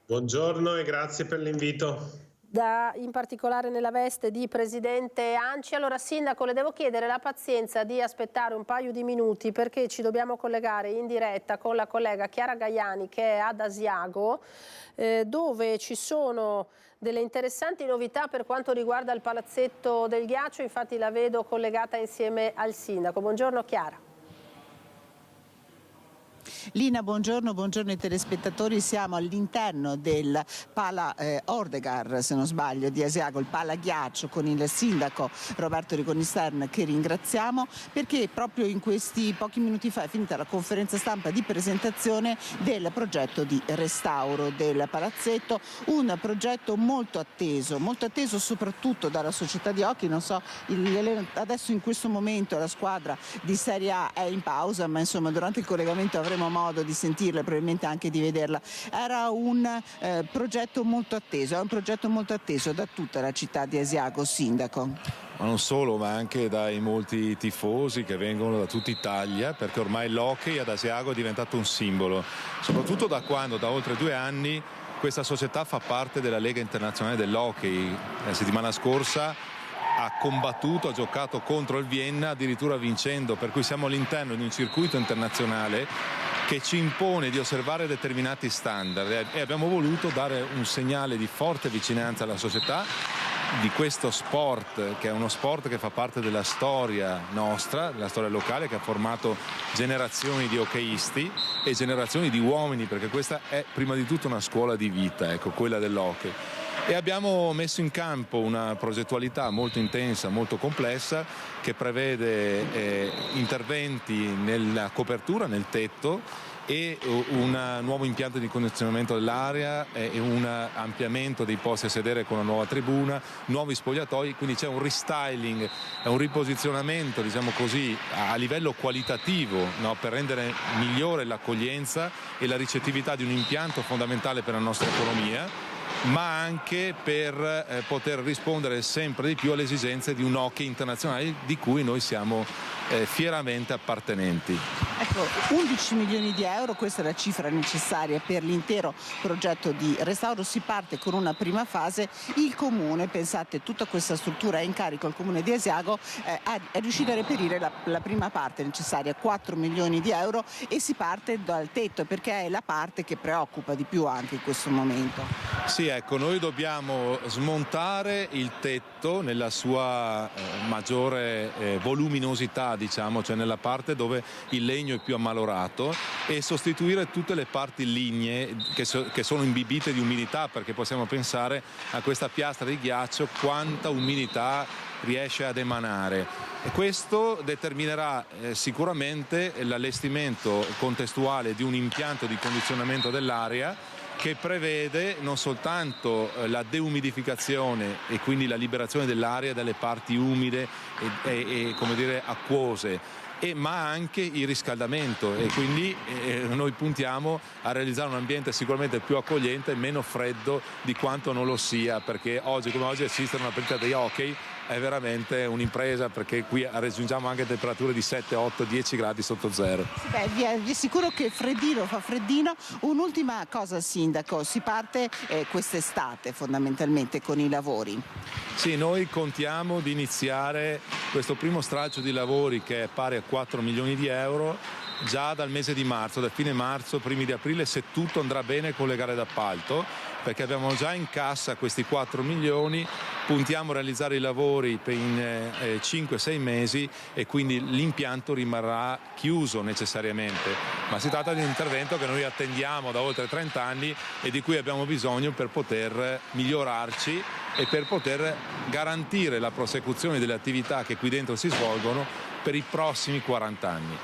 Buongiorno e grazie per l'invito. In particolare nella veste di presidente ANCI. Allora sindaco, le devo chiedere la pazienza di aspettare un paio di minuti perché ci dobbiamo collegare in diretta con la collega Chiara Gaiani che è ad Asiago dove ci sono delle interessanti novità per quanto riguarda il palazzetto del ghiaccio, infatti la vedo collegata insieme al sindaco. Buongiorno Chiara. Lina, buongiorno ai telespettatori, siamo all'interno del Pala Ordegar, se non sbaglio, di Asiago, il Pala Ghiaccio, con il sindaco Roberto Riconistern che ringraziamo perché proprio in questi pochi minuti fa è finita la conferenza stampa di presentazione del progetto di restauro del palazzetto, un progetto molto atteso soprattutto dalla società di hockey. Non so, adesso in questo momento la squadra di Serie A è in pausa, ma insomma durante il collegamento avremo avremo modo di sentirla e probabilmente anche di vederla. Era un progetto molto atteso, è un progetto molto atteso da tutta la città di Asiago, sindaco. Ma non solo, ma anche dai molti tifosi che vengono da tutta Italia, perché ormai l'hockey ad Asiago è diventato un simbolo, soprattutto da quando, da oltre 2 anni, questa società fa parte della Lega Internazionale dell'Hockey. La settimana scorsa ha combattuto, ha giocato contro il Vienna, addirittura vincendo, per cui siamo all'interno di un circuito internazionale che ci impone di osservare determinati standard e abbiamo voluto dare un segnale di forte vicinanza alla società di questo sport, che è uno sport che fa parte della storia nostra, della storia locale, che ha formato generazioni di hockeyisti e generazioni di uomini, perché questa è prima di tutto una scuola di vita, ecco, quella dell'hockey. E abbiamo messo in campo una progettualità molto intensa, molto complessa, che prevede interventi nella copertura, nel tetto, e un nuovo impianto di condizionamento dell'area e un ampliamento dei posti a sedere con una nuova tribuna, nuovi spogliatoi, quindi c'è un restyling, un riposizionamento, diciamo così, a livello qualitativo, no, per rendere migliore l'accoglienza e la ricettività di un impianto fondamentale per la nostra economia, ma anche per poter rispondere sempre di più alle esigenze di un hockey internazionale di cui noi siamo fieramente appartenenti. Ecco, 11 milioni di euro, questa è la cifra necessaria per l'intero progetto di restauro. Si parte con una prima fase, il comune, pensate, tutta questa struttura è in carico al comune di Asiago, è riuscito a reperire la prima parte necessaria, 4 milioni di euro, e si parte dal tetto perché è la parte che preoccupa di più anche in questo momento. Sì, ecco, noi dobbiamo smontare il tetto nella sua maggiore voluminosità, diciamo, cioè nella parte dove il legno è più ammalorato, e sostituire tutte le parti lignee che sono imbibite di umidità, perché possiamo pensare a questa piastra di ghiaccio quanta umidità riesce ad emanare. E questo determinerà sicuramente l'allestimento contestuale di un impianto di condizionamento dell'aria che prevede non soltanto la deumidificazione e quindi la liberazione dell'aria dalle parti umide e come dire acquose, ma anche il riscaldamento, e quindi noi puntiamo a realizzare un ambiente sicuramente più accogliente e meno freddo di quanto non lo sia, perché oggi come oggi assistere a una partita di hockey è veramente un'impresa, perché qui raggiungiamo anche temperature di 7, 8, 10 gradi sotto zero. Beh, vi è sicuro che freddino fa freddino. Un'ultima cosa, sindaco, si parte quest'estate fondamentalmente con i lavori. Sì, noi contiamo di iniziare questo primo stralcio di lavori, che è pari a 4 milioni di euro, già dal mese di marzo, da fine marzo, primi di aprile, se tutto andrà bene con le gare d'appalto, perché abbiamo già in cassa questi 4 milioni, puntiamo a realizzare i lavori in 5-6 mesi e quindi l'impianto rimarrà chiuso necessariamente, ma si tratta di un intervento che noi attendiamo da oltre 30 anni e di cui abbiamo bisogno per poter migliorarci e per poter garantire la prosecuzione delle attività che qui dentro si svolgono per i prossimi 40 anni.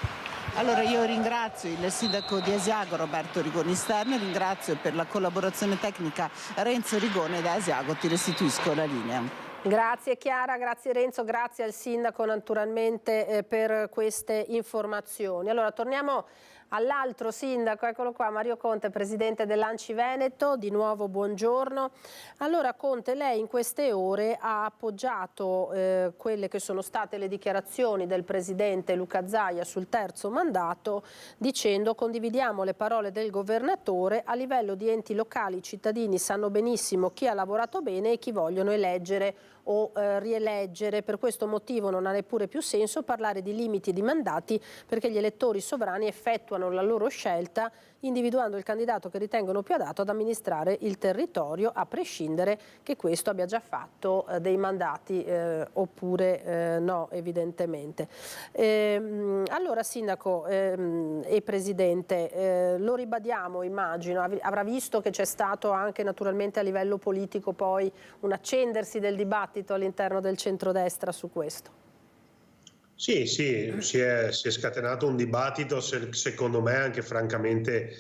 Allora io ringrazio il sindaco di Asiago Roberto Rigoni Stern, ringrazio per la collaborazione tecnica Renzo Rigone. Da Asiago ti restituisco la linea. Grazie Chiara, grazie Renzo, grazie al sindaco naturalmente per queste informazioni. Allora torniamo all'altro sindaco, eccolo qua, Mario Conte, presidente dell'Anci Veneto, di nuovo buongiorno. Allora Conte, lei in queste ore ha appoggiato quelle che sono state le dichiarazioni del presidente Luca Zaia sul terzo mandato, dicendo: condividiamo le parole del governatore, a livello di enti locali i cittadini sanno benissimo chi ha lavorato bene e chi vogliono eleggere o rieleggere. Per questo motivo non ha neppure più senso parlare di limiti di mandati, perché gli elettori sovrani effettuano la loro scelta individuando il candidato che ritengono più adatto ad amministrare il territorio, a prescindere che questo abbia già fatto dei mandati oppure no, evidentemente. Allora sindaco e presidente, lo ribadiamo, immagino, avrà visto che c'è stato anche naturalmente a livello politico poi un accendersi del dibattito all'interno del centrodestra su questo. Sì, si è scatenato un dibattito secondo me anche francamente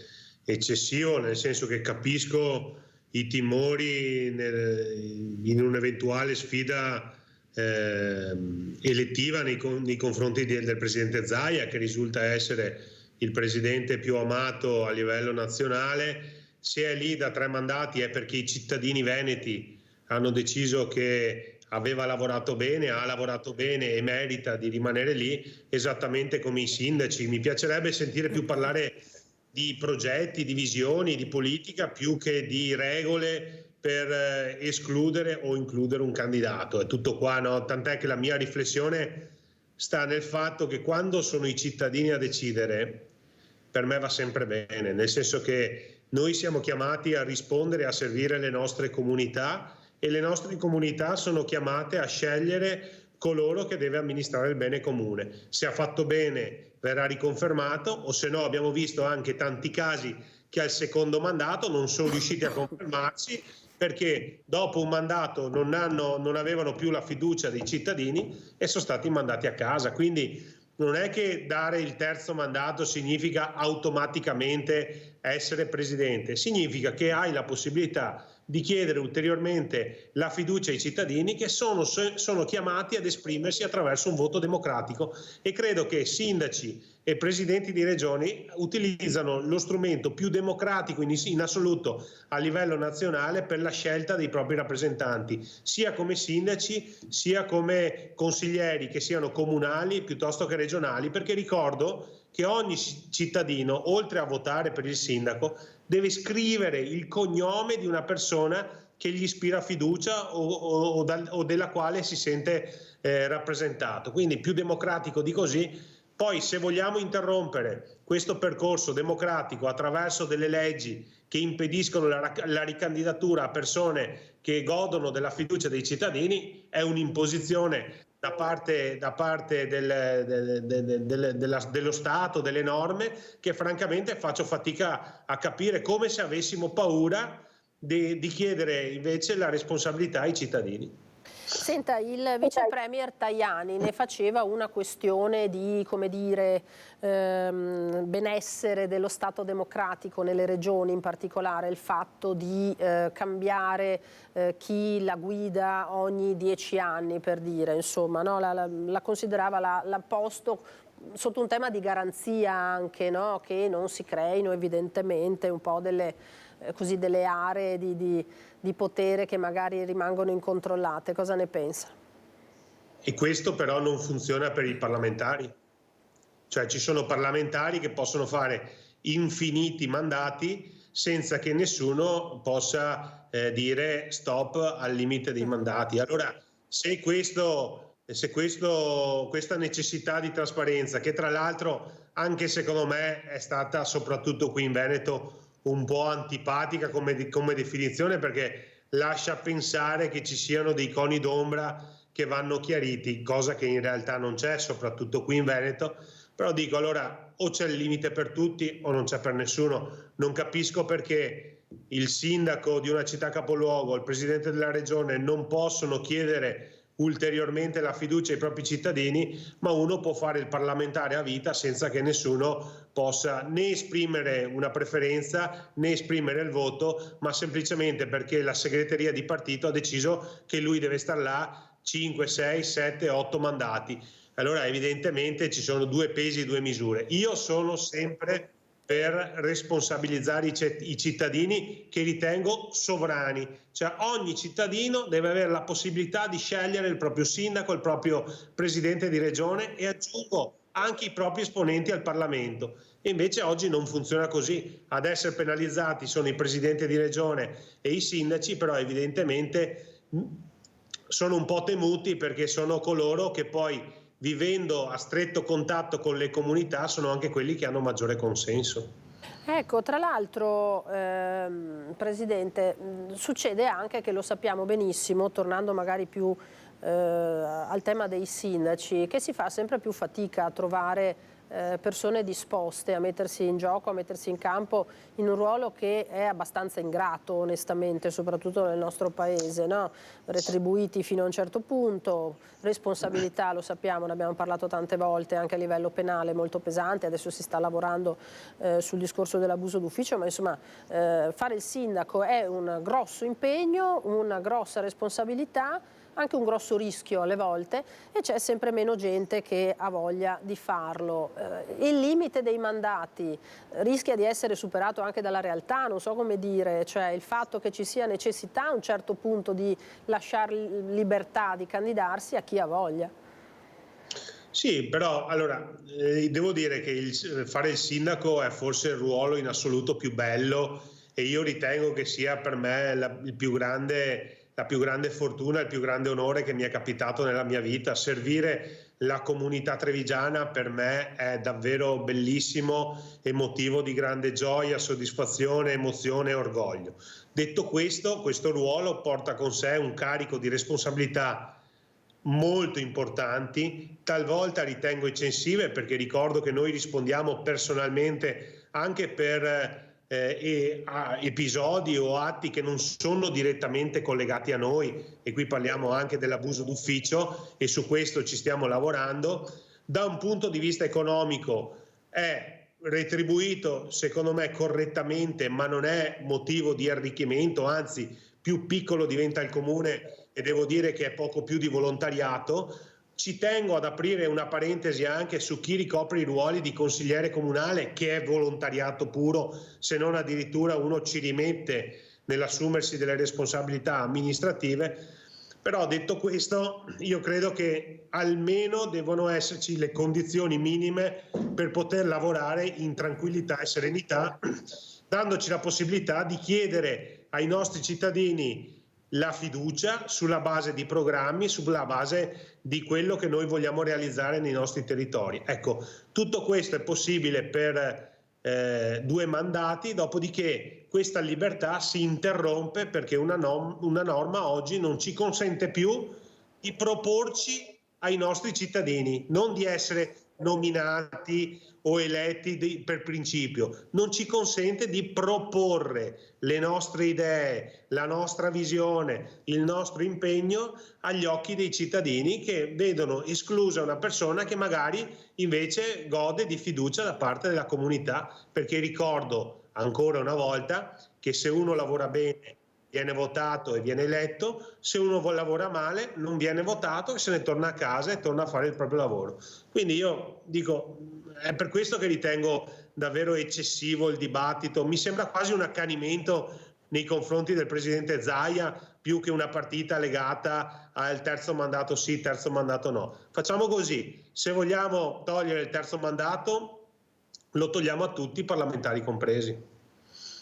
eccessivo, nel senso che capisco i timori in un'eventuale sfida elettiva nei confronti del presidente Zaia, che risulta essere il presidente più amato a livello nazionale. Se è lì da 3 mandati è perché i cittadini veneti hanno deciso che aveva lavorato bene, ha lavorato bene e merita di rimanere lì, esattamente come i sindaci. Mi piacerebbe sentire più parlare di progetti, di visioni, di politica, più che di regole per escludere o includere un candidato. È tutto qua, no? Tant'è che la mia riflessione sta nel fatto che quando sono i cittadini a decidere, per me va sempre bene, nel senso che noi siamo chiamati a rispondere, a servire le nostre comunità, e le nostre comunità sono chiamate a scegliere coloro che deve amministrare il bene comune. Se ha fatto bene verrà riconfermato, o se no abbiamo visto anche tanti casi che al secondo mandato non sono riusciti a confermarsi perché dopo un mandato non avevano più la fiducia dei cittadini e sono stati mandati a casa. Quindi non è che dare il terzo mandato significa automaticamente essere presidente, significa che hai la possibilità di chiedere ulteriormente la fiducia ai cittadini che sono chiamati ad esprimersi attraverso un voto democratico, e credo che sindaci e presidenti di regioni utilizzano lo strumento più democratico in assoluto a livello nazionale per la scelta dei propri rappresentanti, sia come sindaci sia come consiglieri, che siano comunali piuttosto che regionali, perché ricordo che ogni cittadino, oltre a votare per il sindaco, deve scrivere il cognome di una persona che gli ispira fiducia o della quale si sente rappresentato. Quindi più democratico di così. Poi, se vogliamo interrompere questo percorso democratico attraverso delle leggi che impediscono la ricandidatura a persone che godono della fiducia dei cittadini, è un'imposizione da parte dello Stato, delle norme, che francamente faccio fatica a capire, come se avessimo paura di chiedere invece la responsabilità ai cittadini. Senta, il vice premier Tajani ne faceva una questione di, come dire, benessere dello Stato democratico nelle regioni, in particolare il fatto di cambiare chi la guida ogni 10 anni, per dire, insomma, no? La considerava, l'ha posto sotto un tema di garanzia anche, no? Che non si creino evidentemente un po' delle aree di potere che magari rimangono incontrollate. Cosa ne pensa? E questo però non funziona per i parlamentari. Cioè ci sono parlamentari che possono fare infiniti mandati senza che nessuno possa dire stop al limite dei mandati. Allora, se questa necessità di trasparenza, che tra l'altro anche secondo me è stata soprattutto qui in Veneto un po' antipatica come definizione, perché lascia pensare che ci siano dei coni d'ombra che vanno chiariti, cosa che in realtà non c'è, soprattutto qui in Veneto. Però dico, allora, o c'è il limite per tutti o non c'è per nessuno. Non capisco perché il sindaco di una città capoluogo, il presidente della regione non possono chiedere ulteriormente la fiducia ai propri cittadini, ma uno può fare il parlamentare a vita senza che nessuno possa né esprimere una preferenza né esprimere il voto, ma semplicemente perché la segreteria di partito ha deciso che lui deve stare là 5, 6, 7, 8 mandati. Allora evidentemente ci sono due pesi e due misure. Io sono sempre per responsabilizzare i cittadini, che ritengo sovrani. Cioè ogni cittadino deve avere la possibilità di scegliere il proprio sindaco, il proprio presidente di regione e, aggiungo, anche i propri esponenti al Parlamento. E invece oggi non funziona così. Ad essere penalizzati sono i presidenti di regione e i sindaci, però evidentemente sono un po' temuti, perché sono coloro che poi, vivendo a stretto contatto con le comunità, sono anche quelli che hanno maggiore consenso. Ecco, tra l'altro, Presidente, succede anche che, lo sappiamo benissimo, tornando magari più al tema dei sindaci, che si fa sempre più fatica a trovare persone disposte a mettersi in gioco, a mettersi in campo in un ruolo che è abbastanza ingrato, onestamente, soprattutto nel nostro paese, no? Retribuiti fino a un certo punto, responsabilità, lo sappiamo, ne abbiamo parlato tante volte, anche a livello penale molto pesante. Adesso si sta lavorando sul discorso dell'abuso d'ufficio, ma insomma fare il sindaco è un grosso impegno, una grossa responsabilità, anche un grosso rischio alle volte, e c'è sempre meno gente che ha voglia di farlo. Il limite dei mandati rischia di essere superato anche dalla realtà, non so come dire, cioè il fatto che ci sia necessità a un certo punto di lasciare libertà di candidarsi a chi ha voglia. Sì, però allora devo dire che fare il sindaco è forse il ruolo in assoluto più bello, e io ritengo che sia per me la più grande fortuna, il più grande onore che mi è capitato nella mia vita. Servire la comunità trevigiana per me è davvero bellissimo e motivo di grande gioia, soddisfazione, emozione e orgoglio. Detto questo ruolo porta con sé un carico di responsabilità molto importanti, talvolta ritengo eccessive, perché ricordo che noi rispondiamo personalmente anche per episodi o atti che non sono direttamente collegati a noi, e qui parliamo anche dell'abuso d'ufficio, e su questo ci stiamo lavorando. Da un punto di vista economico è retribuito secondo me correttamente, ma non è motivo di arricchimento, anzi più piccolo diventa il comune, e devo dire che è poco più di volontariato. Ci tengo ad aprire una parentesi anche su chi ricopre i ruoli di consigliere comunale, che è volontariato puro, se non addirittura uno ci rimette nell'assumersi delle responsabilità amministrative. Però detto questo, io credo che almeno devono esserci le condizioni minime per poter lavorare in tranquillità e serenità, dandoci la possibilità di chiedere ai nostri cittadini la fiducia sulla base di programmi, sulla base di quello che noi vogliamo realizzare nei nostri territori. Ecco, tutto questo è possibile per 2 mandati, dopodiché questa libertà si interrompe perché una norma oggi non ci consente più di proporci ai nostri cittadini, non di essere nominati o eletti per principio, non ci consente di proporre le nostre idee, la nostra visione, il nostro impegno agli occhi dei cittadini, che vedono esclusa una persona che magari invece gode di fiducia da parte della comunità, perché ricordo ancora una volta che se uno lavora bene viene votato e viene eletto, se uno lavora male non viene votato e se ne torna a casa e torna a fare il proprio lavoro. Quindi io dico, è per questo che ritengo davvero eccessivo il dibattito, mi sembra quasi un accanimento nei confronti del presidente Zaia, più che una partita legata al terzo mandato sì, terzo mandato no. Facciamo così, se vogliamo togliere il terzo mandato lo togliamo a tutti, parlamentari compresi.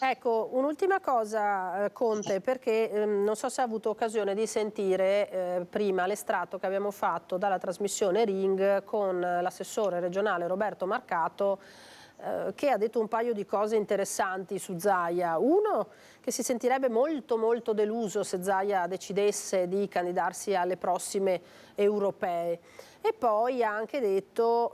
Ecco, un'ultima cosa Conte, perché non so se ha avuto occasione di sentire prima l'estratto che abbiamo fatto dalla trasmissione Ring con l'assessore regionale Roberto Marcato, che ha detto un paio di cose interessanti su Zaia. Uno, che si sentirebbe molto molto deluso se Zaia decidesse di candidarsi alle prossime europee. E poi ha anche detto,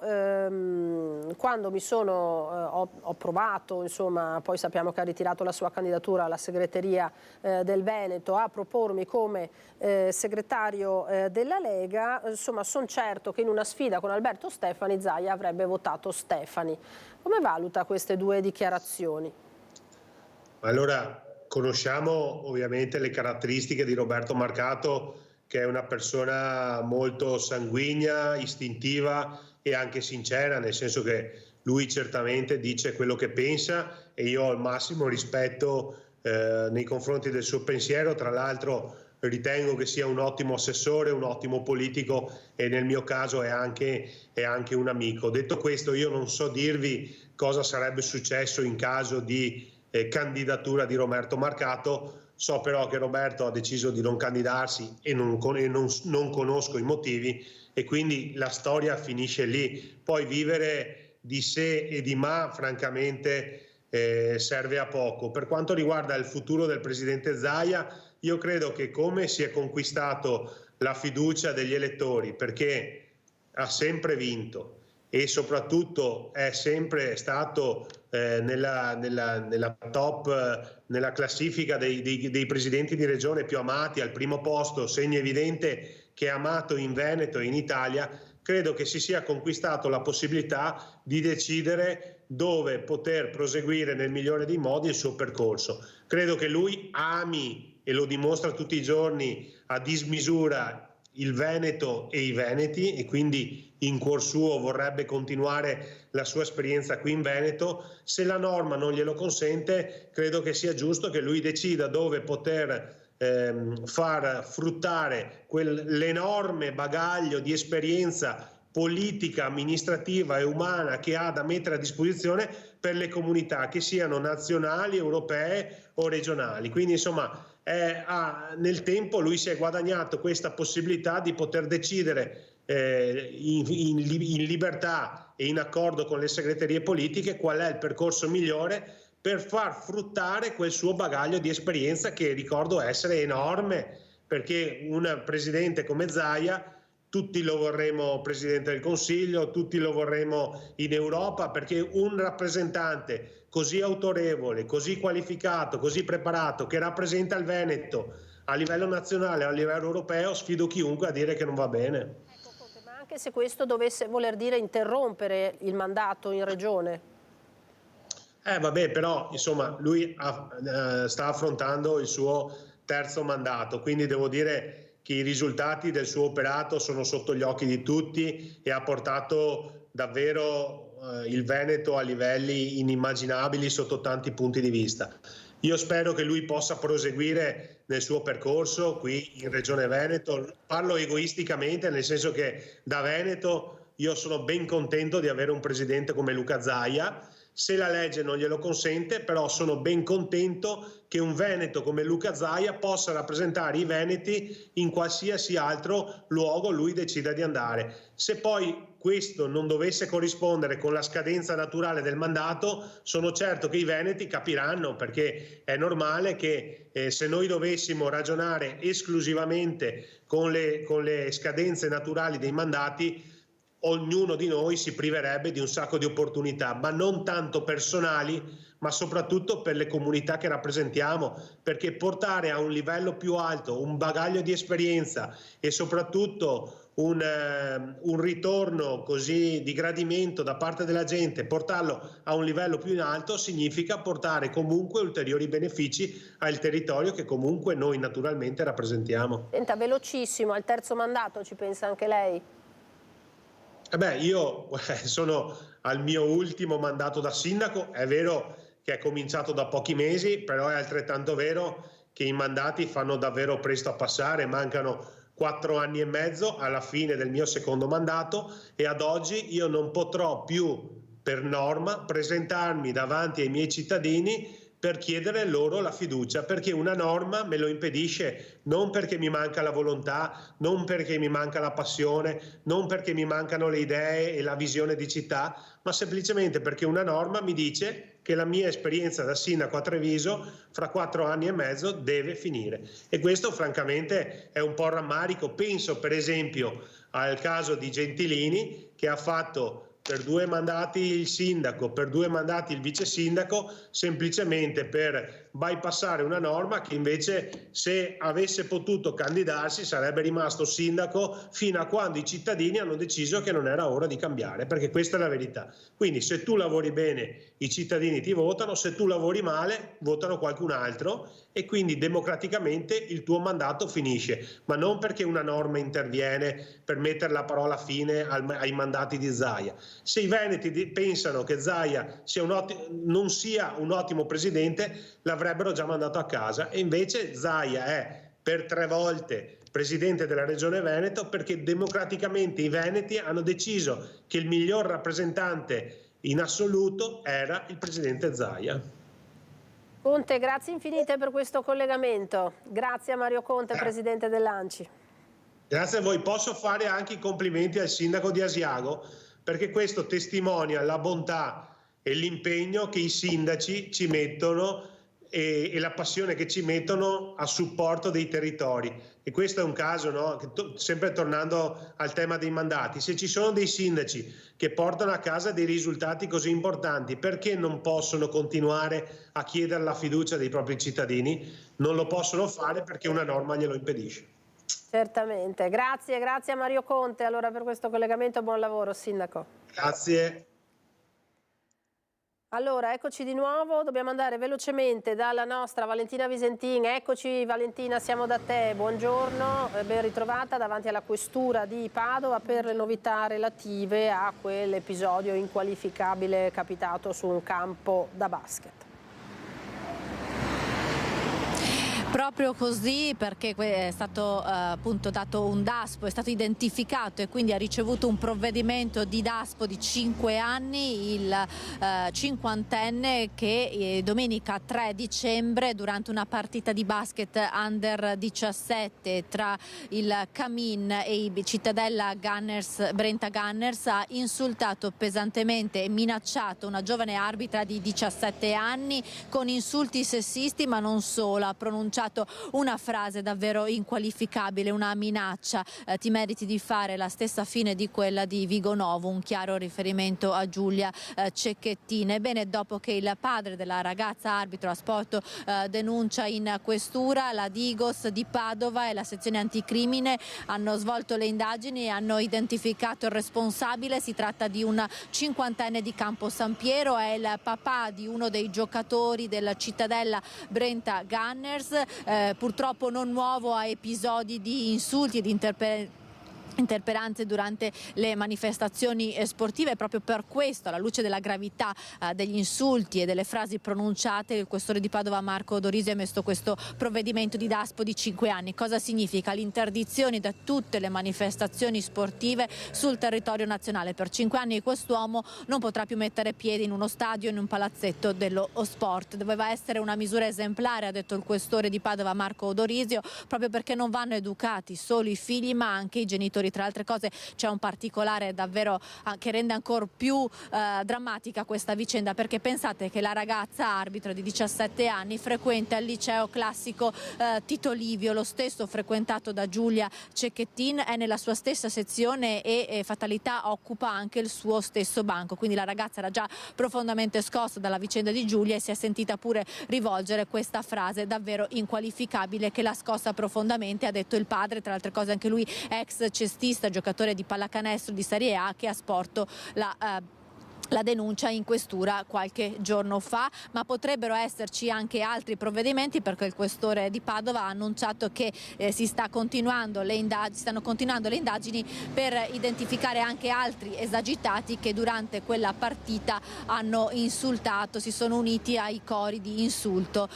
quando ho provato, insomma, poi sappiamo che ha ritirato la sua candidatura alla segreteria del Veneto, a propormi come segretario della Lega, insomma, sono certo che in una sfida con Alberto Stefani Zaia avrebbe votato Stefani. Come valuta queste 2 dichiarazioni? Allora, conosciamo ovviamente le caratteristiche di Roberto Marcato, che è una persona molto sanguigna, istintiva e anche sincera, nel senso che lui certamente dice quello che pensa e io ho il massimo rispetto nei confronti del suo pensiero. Tra l'altro ritengo che sia un ottimo assessore, un ottimo politico e nel mio caso è anche un amico. Detto questo, io non so dirvi cosa sarebbe successo in caso di candidatura di Roberto Marcato. So però che Roberto ha deciso di non candidarsi e non conosco i motivi, e quindi la storia finisce lì. Poi vivere di sé e di ma francamente serve a poco. Per quanto riguarda il futuro del presidente Zaia, io credo che come si è conquistato la fiducia degli elettori, perché ha sempre vinto e soprattutto è sempre stato nella top, nella classifica dei presidenti di regione più amati, al primo posto, segno evidente che è amato in Veneto e in Italia, credo che si sia conquistato la possibilità di decidere dove poter proseguire nel migliore dei modi il suo percorso. Credo che lui ami, e lo dimostra tutti i giorni a dismisura, il Veneto e i veneti, e quindi in cuor suo vorrebbe continuare la sua esperienza qui in Veneto. Se la norma non glielo consente, credo che sia giusto che lui decida dove poter far fruttare quell'enorme bagaglio di esperienza politica, amministrativa e umana che ha da mettere a disposizione per le comunità, che siano nazionali, europee o regionali. Quindi insomma nel tempo lui si è guadagnato questa possibilità di poter decidere in libertà e in accordo con le segreterie politiche qual è il percorso migliore per far fruttare quel suo bagaglio di esperienza, che ricordo essere enorme, perché un presidente come Zaia tutti lo vorremmo presidente del Consiglio, tutti lo vorremmo in Europa, perché un rappresentante così autorevole, così qualificato, così preparato, che rappresenta il Veneto a livello nazionale, a livello europeo, sfido chiunque a dire che non va bene. Ma anche se questo dovesse voler dire interrompere il mandato in regione? Vabbè, però insomma lui sta affrontando il suo terzo mandato, quindi devo dire che i risultati del suo operato sono sotto gli occhi di tutti e ha portato davvero il Veneto a livelli inimmaginabili sotto tanti punti di vista. Io spero che lui possa proseguire nel suo percorso qui in Regione Veneto. Parlo egoisticamente, nel senso che da Veneto io sono ben contento di avere un presidente come Luca Zaia. Se la legge non glielo consente, però sono ben contento che un veneto come Luca Zaia possa rappresentare i veneti in qualsiasi altro luogo lui decida di andare. Se poi questo non dovesse corrispondere con la scadenza naturale del mandato, sono certo che i veneti capiranno, perché è normale che se noi dovessimo ragionare esclusivamente con le scadenze naturali dei mandati, ognuno di noi si priverebbe di un sacco di opportunità, ma non tanto personali, ma soprattutto per le comunità che rappresentiamo, perché portare a un livello più alto un bagaglio di esperienza e soprattutto un ritorno così di gradimento da parte della gente, portarlo a un livello più in alto significa portare comunque ulteriori benefici al territorio che comunque noi naturalmente rappresentiamo. Senta, velocissimo, al terzo mandato ci pensa anche lei? Io sono al mio ultimo mandato da sindaco, è vero che è cominciato da pochi mesi, però è altrettanto vero che i mandati fanno davvero presto a passare, mancano 4 anni e mezzo alla fine del mio secondo mandato e ad oggi io non potrò più per norma presentarmi davanti ai miei cittadini per chiedere loro la fiducia, perché una norma me lo impedisce, non perché mi manca la volontà, non perché mi manca la passione, non perché mi mancano le idee e la visione di città, ma semplicemente perché una norma mi dice che la mia esperienza da sindaco a Treviso fra 4 anni e mezzo deve finire. E questo francamente è un po' rammarico. Penso per esempio al caso di Gentilini, che ha fatto per 2 mandati il sindaco, per 2 mandati il vice sindaco, semplicemente per bypassare una norma che invece, se avesse potuto candidarsi, sarebbe rimasto sindaco fino a quando i cittadini hanno deciso che non era ora di cambiare, perché questa è la verità. Quindi se tu lavori bene i cittadini ti votano, se tu lavori male votano qualcun altro e quindi democraticamente il tuo mandato finisce, ma non perché una norma interviene per mettere la parola fine ai mandati di Zaia. Se i veneti pensano che Zaia non sia un ottimo presidente, l'avrebbero già mandato a casa, e invece Zaia è per 3 volte presidente della Regione Veneto perché democraticamente i veneti hanno deciso che il miglior rappresentante in assoluto era il presidente Zaia. Conte, grazie infinite per questo collegamento. Grazie a Mario Conte, presidente dell'ANCI. Grazie a voi. Posso fare anche i complimenti al sindaco di Asiago, perché questo testimonia la bontà e l'impegno che i sindaci ci mettono e la passione che ci mettono a supporto dei territori. E questo è un caso, no? Sempre tornando al tema dei mandati, se ci sono dei sindaci che portano a casa dei risultati così importanti, perché non possono continuare a chiedere la fiducia dei propri cittadini? Non lo possono fare perché una norma glielo impedisce. Certamente, grazie a Mario Conte allora per questo collegamento, buon lavoro sindaco. Grazie. Allora, eccoci di nuovo, dobbiamo andare velocemente dalla nostra Valentina Visentin. Eccoci Valentina, siamo da te, buongiorno, ben ritrovata davanti alla questura di Padova per le novità relative a quell'episodio inqualificabile capitato su un campo da basket. Proprio così, perché è stato appunto dato un DASPO, è stato identificato e quindi ha ricevuto un provvedimento di DASPO di 5 anni il cinquantenne che domenica 3 dicembre durante una partita di basket under 17 tra il Camin e i Cittadella Gunners, Brenta Gunners, ha insultato pesantemente e minacciato una giovane arbitra di 17 anni con insulti sessisti, ma non solo, ha pronunciato una frase davvero inqualificabile, una minaccia: ti meriti di fare la stessa fine di quella di Vigonovo, un chiaro riferimento a Giulia Cecchettin. Ebbene, dopo che il padre della ragazza arbitro ha sporto denuncia in questura, la Digos di Padova e la sezione anticrimine hanno svolto le indagini e hanno identificato il responsabile. Si tratta di un cinquantenne di Campo San Piero, è il papà di uno dei giocatori del Cittadella Brenta Gunners, purtroppo non nuovo a episodi di insulti e di interperanze durante le manifestazioni sportive. Proprio per questo, alla luce della gravità degli insulti e delle frasi pronunciate, il questore di Padova Marco Dorisio ha emesso questo provvedimento di DASPO di 5 anni. Cosa significa? L'interdizione da tutte le manifestazioni sportive sul territorio nazionale. Per 5 anni quest'uomo non potrà più mettere piedi in uno stadio, in un palazzetto dello sport. Doveva essere una misura esemplare, ha detto il questore di Padova Marco Dorisio, proprio perché non vanno educati solo i figli ma anche i genitori. Tra altre cose c'è un particolare davvero che rende ancora più drammatica questa vicenda, perché pensate che la ragazza arbitro di 17 anni frequenta il liceo classico Tito Livio, lo stesso frequentato da Giulia Cecchettin, è nella sua stessa sezione e fatalità occupa anche il suo stesso banco. Quindi la ragazza era già profondamente scossa dalla vicenda di Giulia e si è sentita pure rivolgere questa frase davvero inqualificabile che l'ha scossa profondamente, ha detto il padre, tra altre cose anche lui ex cestista, giocatore di pallacanestro di Serie A, che ha sporto la denuncia in questura qualche giorno fa. Ma potrebbero esserci anche altri provvedimenti, perché il questore di Padova ha annunciato che stanno continuando le indagini per identificare anche altri esagitati che durante quella partita hanno insultato, si sono uniti ai cori di insulto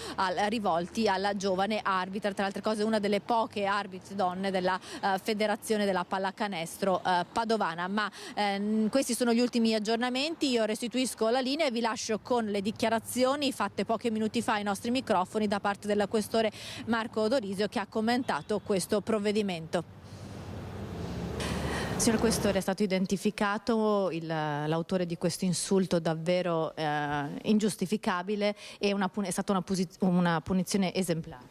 rivolti alla giovane arbitra, tra altre cose una delle poche arbitri donne della federazione della pallacanestro padovana. Ma questi sono gli ultimi aggiornamenti. Io restituisco la linea e vi lascio con le dichiarazioni fatte pochi minuti fa ai nostri microfoni da parte del questore Marco Dorisio, che ha commentato questo provvedimento. Signor Questore, è stato identificato l'autore di questo insulto davvero ingiustificabile e è stata una punizione esemplare.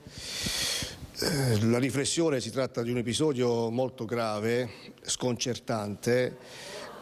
La riflessione: si tratta di un episodio molto grave, sconcertante.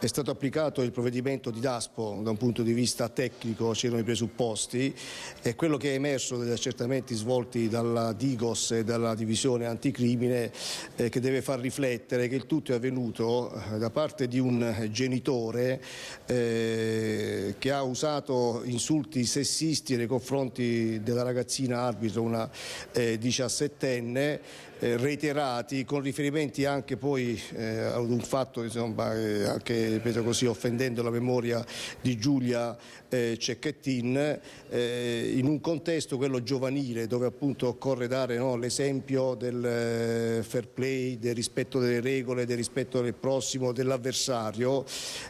È stato applicato il provvedimento di DASPO da un punto di vista tecnico, c'erano i presupposti, e quello che è emerso dagli accertamenti svolti dalla Digos e dalla divisione anticrimine che deve far riflettere che il tutto è avvenuto da parte di un genitore che ha usato insulti sessisti nei confronti della ragazzina arbitro, una 17enne, reiterati, con riferimenti anche poi ad un fatto, insomma, anche ripeto così, offendendo la memoria di Giulia Cecchettin, in un contesto, quello giovanile, dove appunto occorre dare l'esempio del fair play, del rispetto delle regole, del rispetto del prossimo, dell'avversario.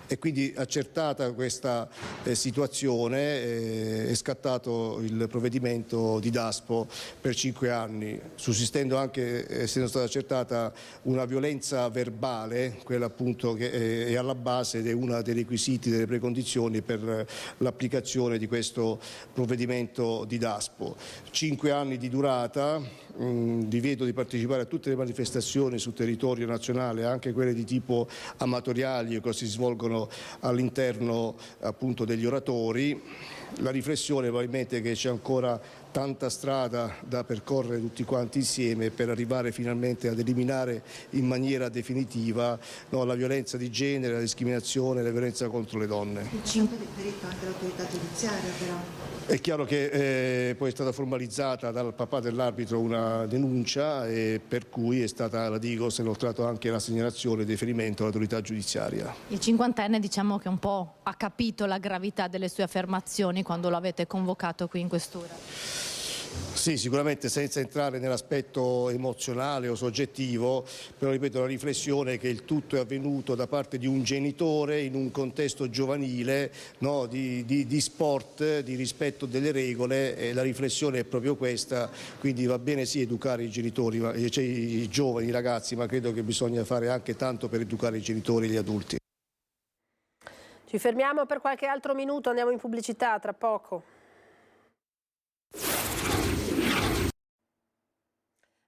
E quindi, accertata questa situazione, è scattato il provvedimento di DASPO per 5 anni, sussistendo anche, essendo stata accertata, una violenza verbale, quella appunto che è alla base ed è una dei requisiti, delle precondizioni per l'applicazione di questo provvedimento di DASPO. 5 anni di durata, divieto di partecipare a tutte le manifestazioni sul territorio nazionale, anche quelle di tipo amatoriali che si svolgono all'interno appunto degli oratori. la riflessione probabilmente che c'è ancora tanta strada da percorrere tutti quanti insieme per arrivare finalmente ad eliminare in maniera definitiva la violenza di genere, la discriminazione, la violenza contro le donne. Il 5 è riferito anche all'autorità giudiziaria però. È chiaro che poi è stata formalizzata dal papà dell'arbitro una denuncia e per cui è stata, la Digos, inoltrato anche la segnalazione di riferimento all'autorità giudiziaria. Il cinquantenne diciamo che un po' ha capito la gravità delle sue affermazioni quando lo avete convocato qui in questura. Sì, sicuramente senza entrare nell'aspetto emozionale o soggettivo, però ripeto, la riflessione è che il tutto è avvenuto da parte di un genitore in un contesto giovanile, no, di sport, di rispetto delle regole, e la riflessione è proprio questa, quindi va bene sì educare i genitori, cioè i giovani, i ragazzi, ma credo che bisogna fare anche tanto per educare i genitori e gli adulti. Ci fermiamo per qualche altro minuto, andiamo in pubblicità tra poco.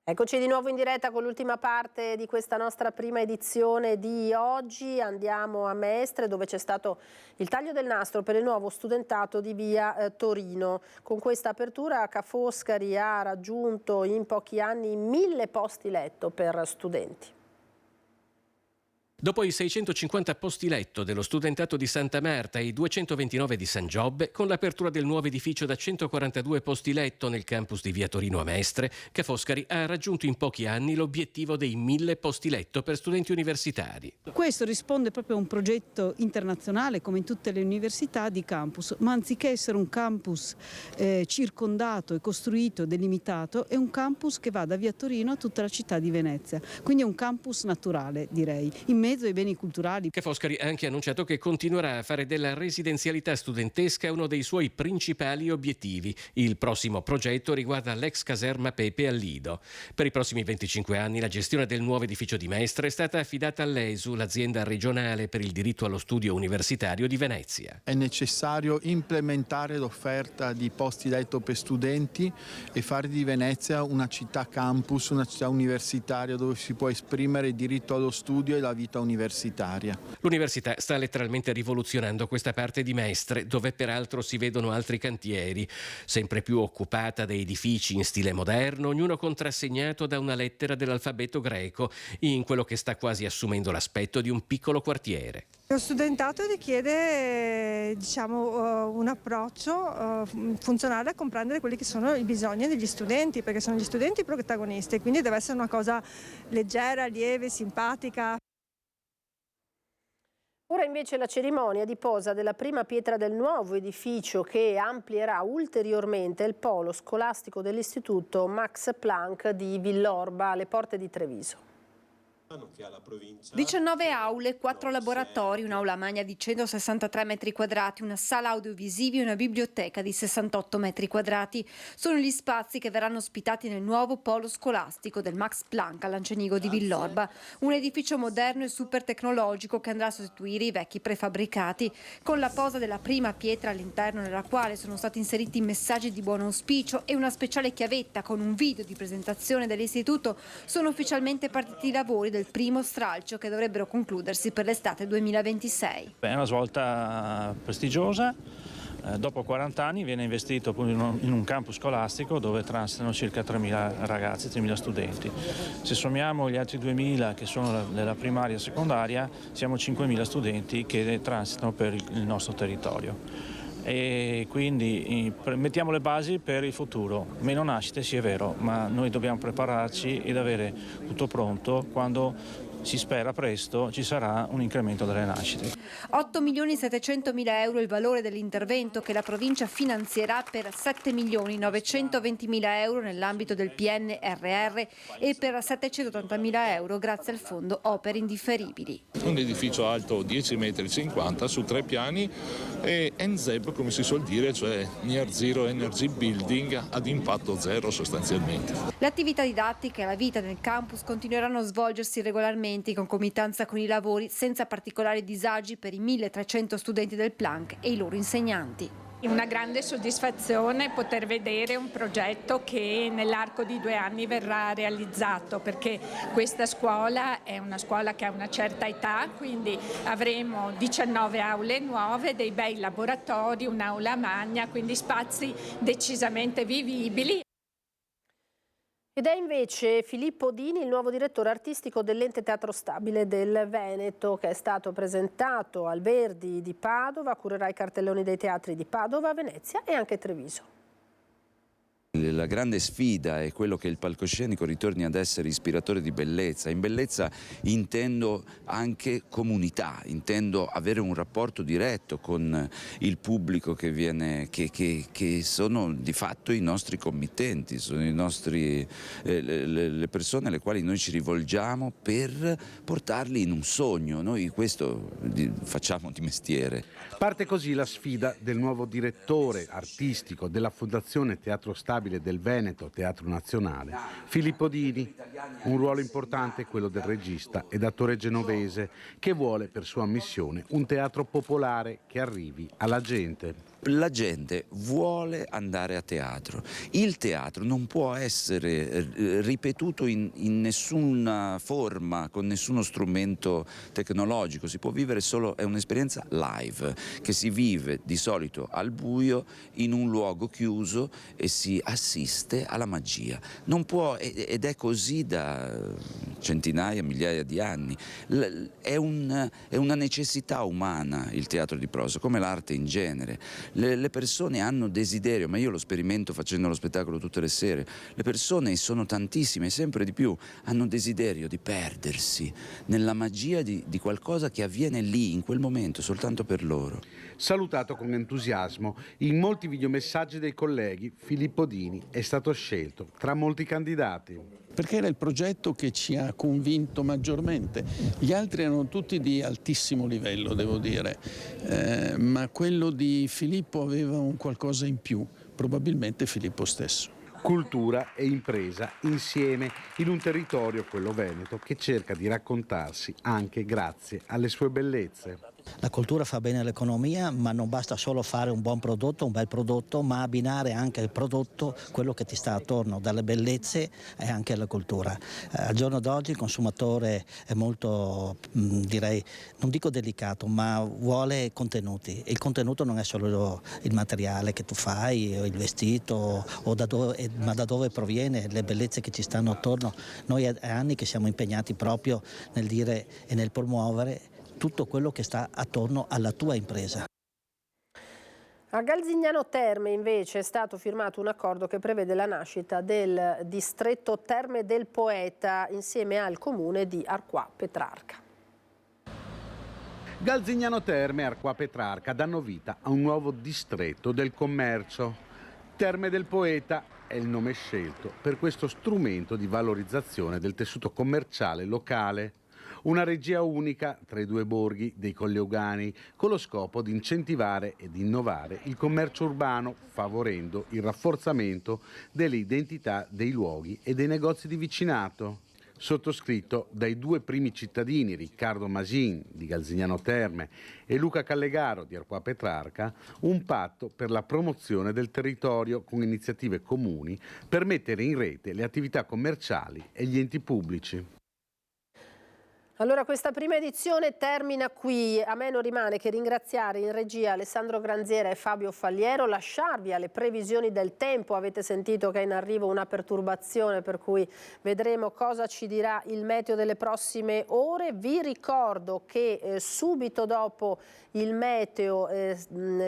Eccoci di nuovo in diretta con l'ultima parte di questa nostra prima edizione di oggi. Andiamo a Mestre, dove c'è stato il taglio del nastro per il nuovo studentato di via Torino. Con questa apertura Ca' Foscari ha raggiunto in pochi anni 1000 posti letto per studenti. Dopo i 650 posti letto dello studentato di Santa Marta e i 229 di San Giobbe, con l'apertura del nuovo edificio da 142 posti letto nel campus di via Torino a Mestre, Ca' Foscari ha raggiunto in pochi anni l'obiettivo dei 1000 posti letto per studenti universitari. Questo risponde proprio a un progetto internazionale, come in tutte le università, di campus, ma anziché essere un campus circondato e costruito, delimitato, è un campus che va da via Torino a tutta la città di Venezia. Quindi è un campus naturale, direi, in mezzo ai beni culturali. Ca' Foscari ha anche annunciato che continuerà a fare della residenzialità studentesca uno dei suoi principali obiettivi. Il prossimo progetto riguarda l'ex caserma Pepe al Lido. Per i prossimi 25 anni la gestione del nuovo edificio di Mestre è stata affidata all'ESU, l'azienda regionale per il diritto allo studio universitario di Venezia. È necessario implementare l'offerta di posti letto per studenti e fare di Venezia una città campus, una città universitaria dove si può esprimere il diritto allo studio e la vita universitaria. L'università sta letteralmente rivoluzionando questa parte di Mestre, dove peraltro si vedono altri cantieri, sempre più occupata da edifici in stile moderno, ognuno contrassegnato da una lettera dell'alfabeto greco, in quello che sta quasi assumendo l'aspetto di un piccolo quartiere. Lo studentato richiede un approccio funzionale a comprendere quelli che sono i bisogni degli studenti, perché sono gli studenti i protagonisti, quindi deve essere una cosa leggera, lieve, simpatica. Ora invece la cerimonia di posa della prima pietra del nuovo edificio che amplierà ulteriormente il polo scolastico dell'istituto Max Planck di Villorba alle porte di Treviso. 19 aule, 4 laboratori, un'aula magna di 163 metri quadrati, una sala audiovisivi e una biblioteca di 68 metri quadrati. Sono gli spazi che verranno ospitati nel nuovo polo scolastico del Max Planck a Lancenigo di Villorba. Un edificio moderno e super tecnologico che andrà a sostituire i vecchi prefabbricati. Con la posa della prima pietra all'interno nella quale sono stati inseriti messaggi di buon auspicio e una speciale chiavetta con un video di presentazione dell'istituto, sono ufficialmente partiti i lavori del primo stralcio che dovrebbero concludersi per l'estate 2026. È una svolta prestigiosa. Dopo 40 anni viene investito in un campus scolastico dove transitano circa 3.000 ragazzi, 3.000 studenti. Se sommiamo gli altri 2.000 che sono della primaria e secondaria, siamo 5.000 studenti che transitano per il nostro territorio. E quindi mettiamo le basi per il futuro. Meno nascite, sì è vero, ma noi dobbiamo prepararci ed avere tutto pronto quando si spera presto ci sarà un incremento delle nascite. 8.700.000 euro il valore dell'intervento che la provincia finanzierà per 7.920.000 euro nell'ambito del PNRR e per 780.000 euro grazie al fondo opere indifferibili. Un edificio alto 10,50 metri su 3 piani e NZEB, come si suol dire, cioè Near Zero Energy Building ad impatto zero sostanzialmente. Le attività didattiche e la vita nel campus continueranno a svolgersi regolarmente in concomitanza con i lavori senza particolari disagi per i 1.300 studenti del Planck e i loro insegnanti. Una grande soddisfazione poter vedere un progetto che nell'arco di 2 anni verrà realizzato, perché questa scuola è una scuola che ha una certa età, quindi avremo 19 aule nuove, dei bei laboratori, un'aula magna, quindi spazi decisamente vivibili. Ed è invece Filippo Dini, il nuovo direttore artistico dell'Ente Teatro Stabile del Veneto, che è stato presentato al Verdi di Padova, curerà i cartelloni dei teatri di Padova, Venezia e anche Treviso. La grande sfida è quello che il palcoscenico ritorni ad essere ispiratore di bellezza. In bellezza intendo anche comunità, intendo avere un rapporto diretto con il pubblico che viene, che sono di fatto i nostri committenti, sono i nostri, le persone alle quali noi ci rivolgiamo per portarli in un sogno. Noi questo facciamo di mestiere. Parte così la sfida del nuovo direttore artistico della Fondazione Teatro Stabile del Veneto Teatro Nazionale, Filippo Dini. Un ruolo importante è quello del regista ed attore genovese che vuole per sua missione un teatro popolare che arrivi alla gente. La gente vuole andare a teatro. Il teatro non può essere ripetuto in nessuna forma, con nessuno strumento tecnologico. Si può vivere solo, è un'esperienza live, che si vive di solito al buio, in un luogo chiuso e si assiste alla magia. Non può, ed è così da centinaia, migliaia di anni. È una necessità umana il teatro di prosa, come l'arte in genere. Le persone hanno desiderio, ma io lo sperimento facendo lo spettacolo tutte le sere. Le persone sono tantissime, sempre di più, hanno desiderio di perdersi nella magia di qualcosa che avviene lì, in quel momento, soltanto per loro. Salutato con entusiasmo in molti videomessaggi dei colleghi, Filippo Dini è stato scelto tra molti candidati. Perché era il progetto che ci ha convinto maggiormente. Gli altri erano tutti di altissimo livello, devo dire, ma quello di Filippo aveva un qualcosa in più, probabilmente Filippo stesso. Cultura e impresa insieme in un territorio, quello veneto, che cerca di raccontarsi anche grazie alle sue bellezze. La cultura fa bene all'economia, ma non basta solo fare un buon prodotto, un bel prodotto, ma abbinare anche al prodotto quello che ti sta attorno, dalle bellezze e anche alla cultura. Al giorno d'oggi il consumatore è molto, direi, non dico delicato, ma vuole contenuti. Il contenuto non è solo il materiale che tu fai, o il vestito, ma da dove proviene, le bellezze che ci stanno attorno. Noi è anni che siamo impegnati proprio nel dire e nel promuovere tutto quello che sta attorno alla tua impresa. A Galzignano Terme invece è stato firmato un accordo che prevede la nascita del distretto Terme del Poeta insieme al comune di Arquà Petrarca. Galzignano Terme e Arquà Petrarca danno vita a un nuovo distretto del commercio. Terme del Poeta è il nome scelto per questo strumento di valorizzazione del tessuto commerciale locale. Una regia unica tra i due borghi dei Colli Euganei, con lo scopo di incentivare ed innovare il commercio urbano, favorendo il rafforzamento delle identità dei luoghi e dei negozi di vicinato. Sottoscritto dai due primi cittadini, Riccardo Masin di Galzignano Terme e Luca Callegaro di Arquà Petrarca, un patto per la promozione del territorio con iniziative comuni per mettere in rete le attività commerciali e gli enti pubblici. Allora questa prima edizione termina qui, a me non rimane che ringraziare in regia Alessandro Granziera e Fabio Falliero, lasciarvi alle previsioni del tempo, avete sentito che è in arrivo una perturbazione per cui vedremo cosa ci dirà il meteo delle prossime ore. Vi ricordo che subito dopo il meteo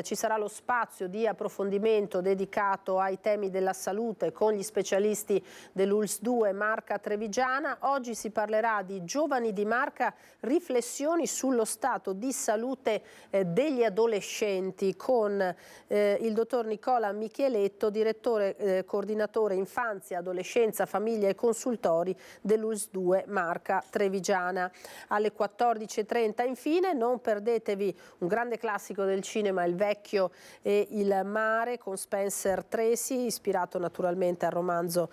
ci sarà lo spazio di approfondimento dedicato ai temi della salute con gli specialisti dell'ULSS 2 Marca Trevigiana. Oggi si parlerà di giovani di Marca, riflessioni sullo stato di salute degli adolescenti con il dottor Nicola Micheletto, direttore coordinatore infanzia, adolescenza, famiglia e consultori dell'ULSS 2 Marca Trevigiana. Alle 14:30 infine non perdetevi un grande classico del cinema, Il Vecchio e il Mare, con Spencer Tracy, ispirato naturalmente al romanzo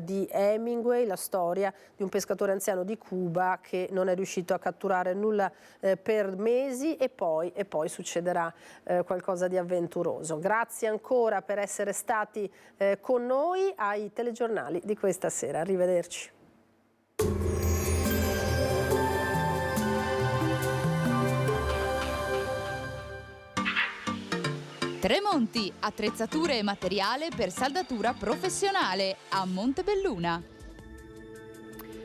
di Hemingway, la storia di un pescatore anziano di Cuba che non non è riuscito a catturare nulla per mesi e poi succederà qualcosa di avventuroso. Grazie ancora per essere stati con noi ai telegiornali di questa sera. Arrivederci. Tremonti, attrezzature e materiale per saldatura professionale a Montebelluna.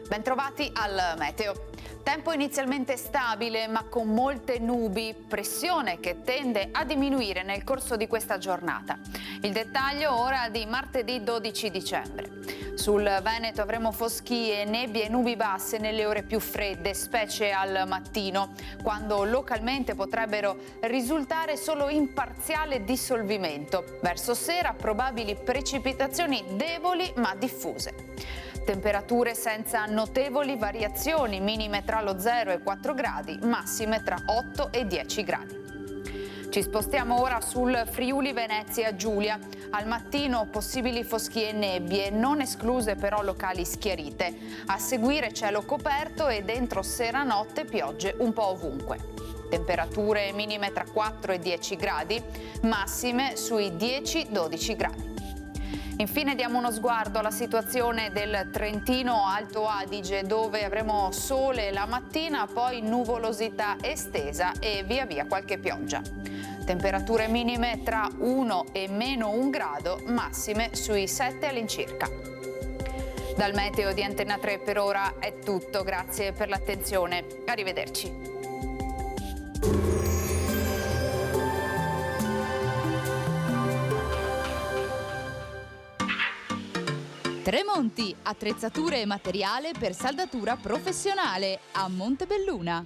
Bentrovati al meteo. Tempo inizialmente stabile ma con molte nubi, pressione che tende a diminuire nel corso di questa giornata. Il dettaglio ora di martedì 12 dicembre. Sul Veneto avremo foschie, nebbie e nubi basse nelle ore più fredde, specie al mattino, quando localmente potrebbero risultare solo in parziale dissolvimento. Verso sera probabili precipitazioni deboli ma diffuse. Temperature senza notevoli variazioni, minime tra lo 0 e 4 gradi, massime tra 8 e 10 gradi. Ci spostiamo ora sul Friuli Venezia Giulia. Al mattino possibili foschie e nebbie, non escluse però locali schiarite. A seguire cielo coperto e dentro sera-notte piogge un po' ovunque. Temperature minime tra 4 e 10 gradi, massime sui 10-12 gradi. Infine diamo uno sguardo alla situazione del Trentino Alto Adige, dove avremo sole la mattina, poi nuvolosità estesa e via via qualche pioggia. Temperature minime tra 1 e meno 1 grado, massime sui 7 all'incirca. Dal meteo di Antenna 3 per ora è tutto, grazie per l'attenzione, arrivederci. Tremonti, attrezzature e materiale per saldatura professionale a Montebelluna.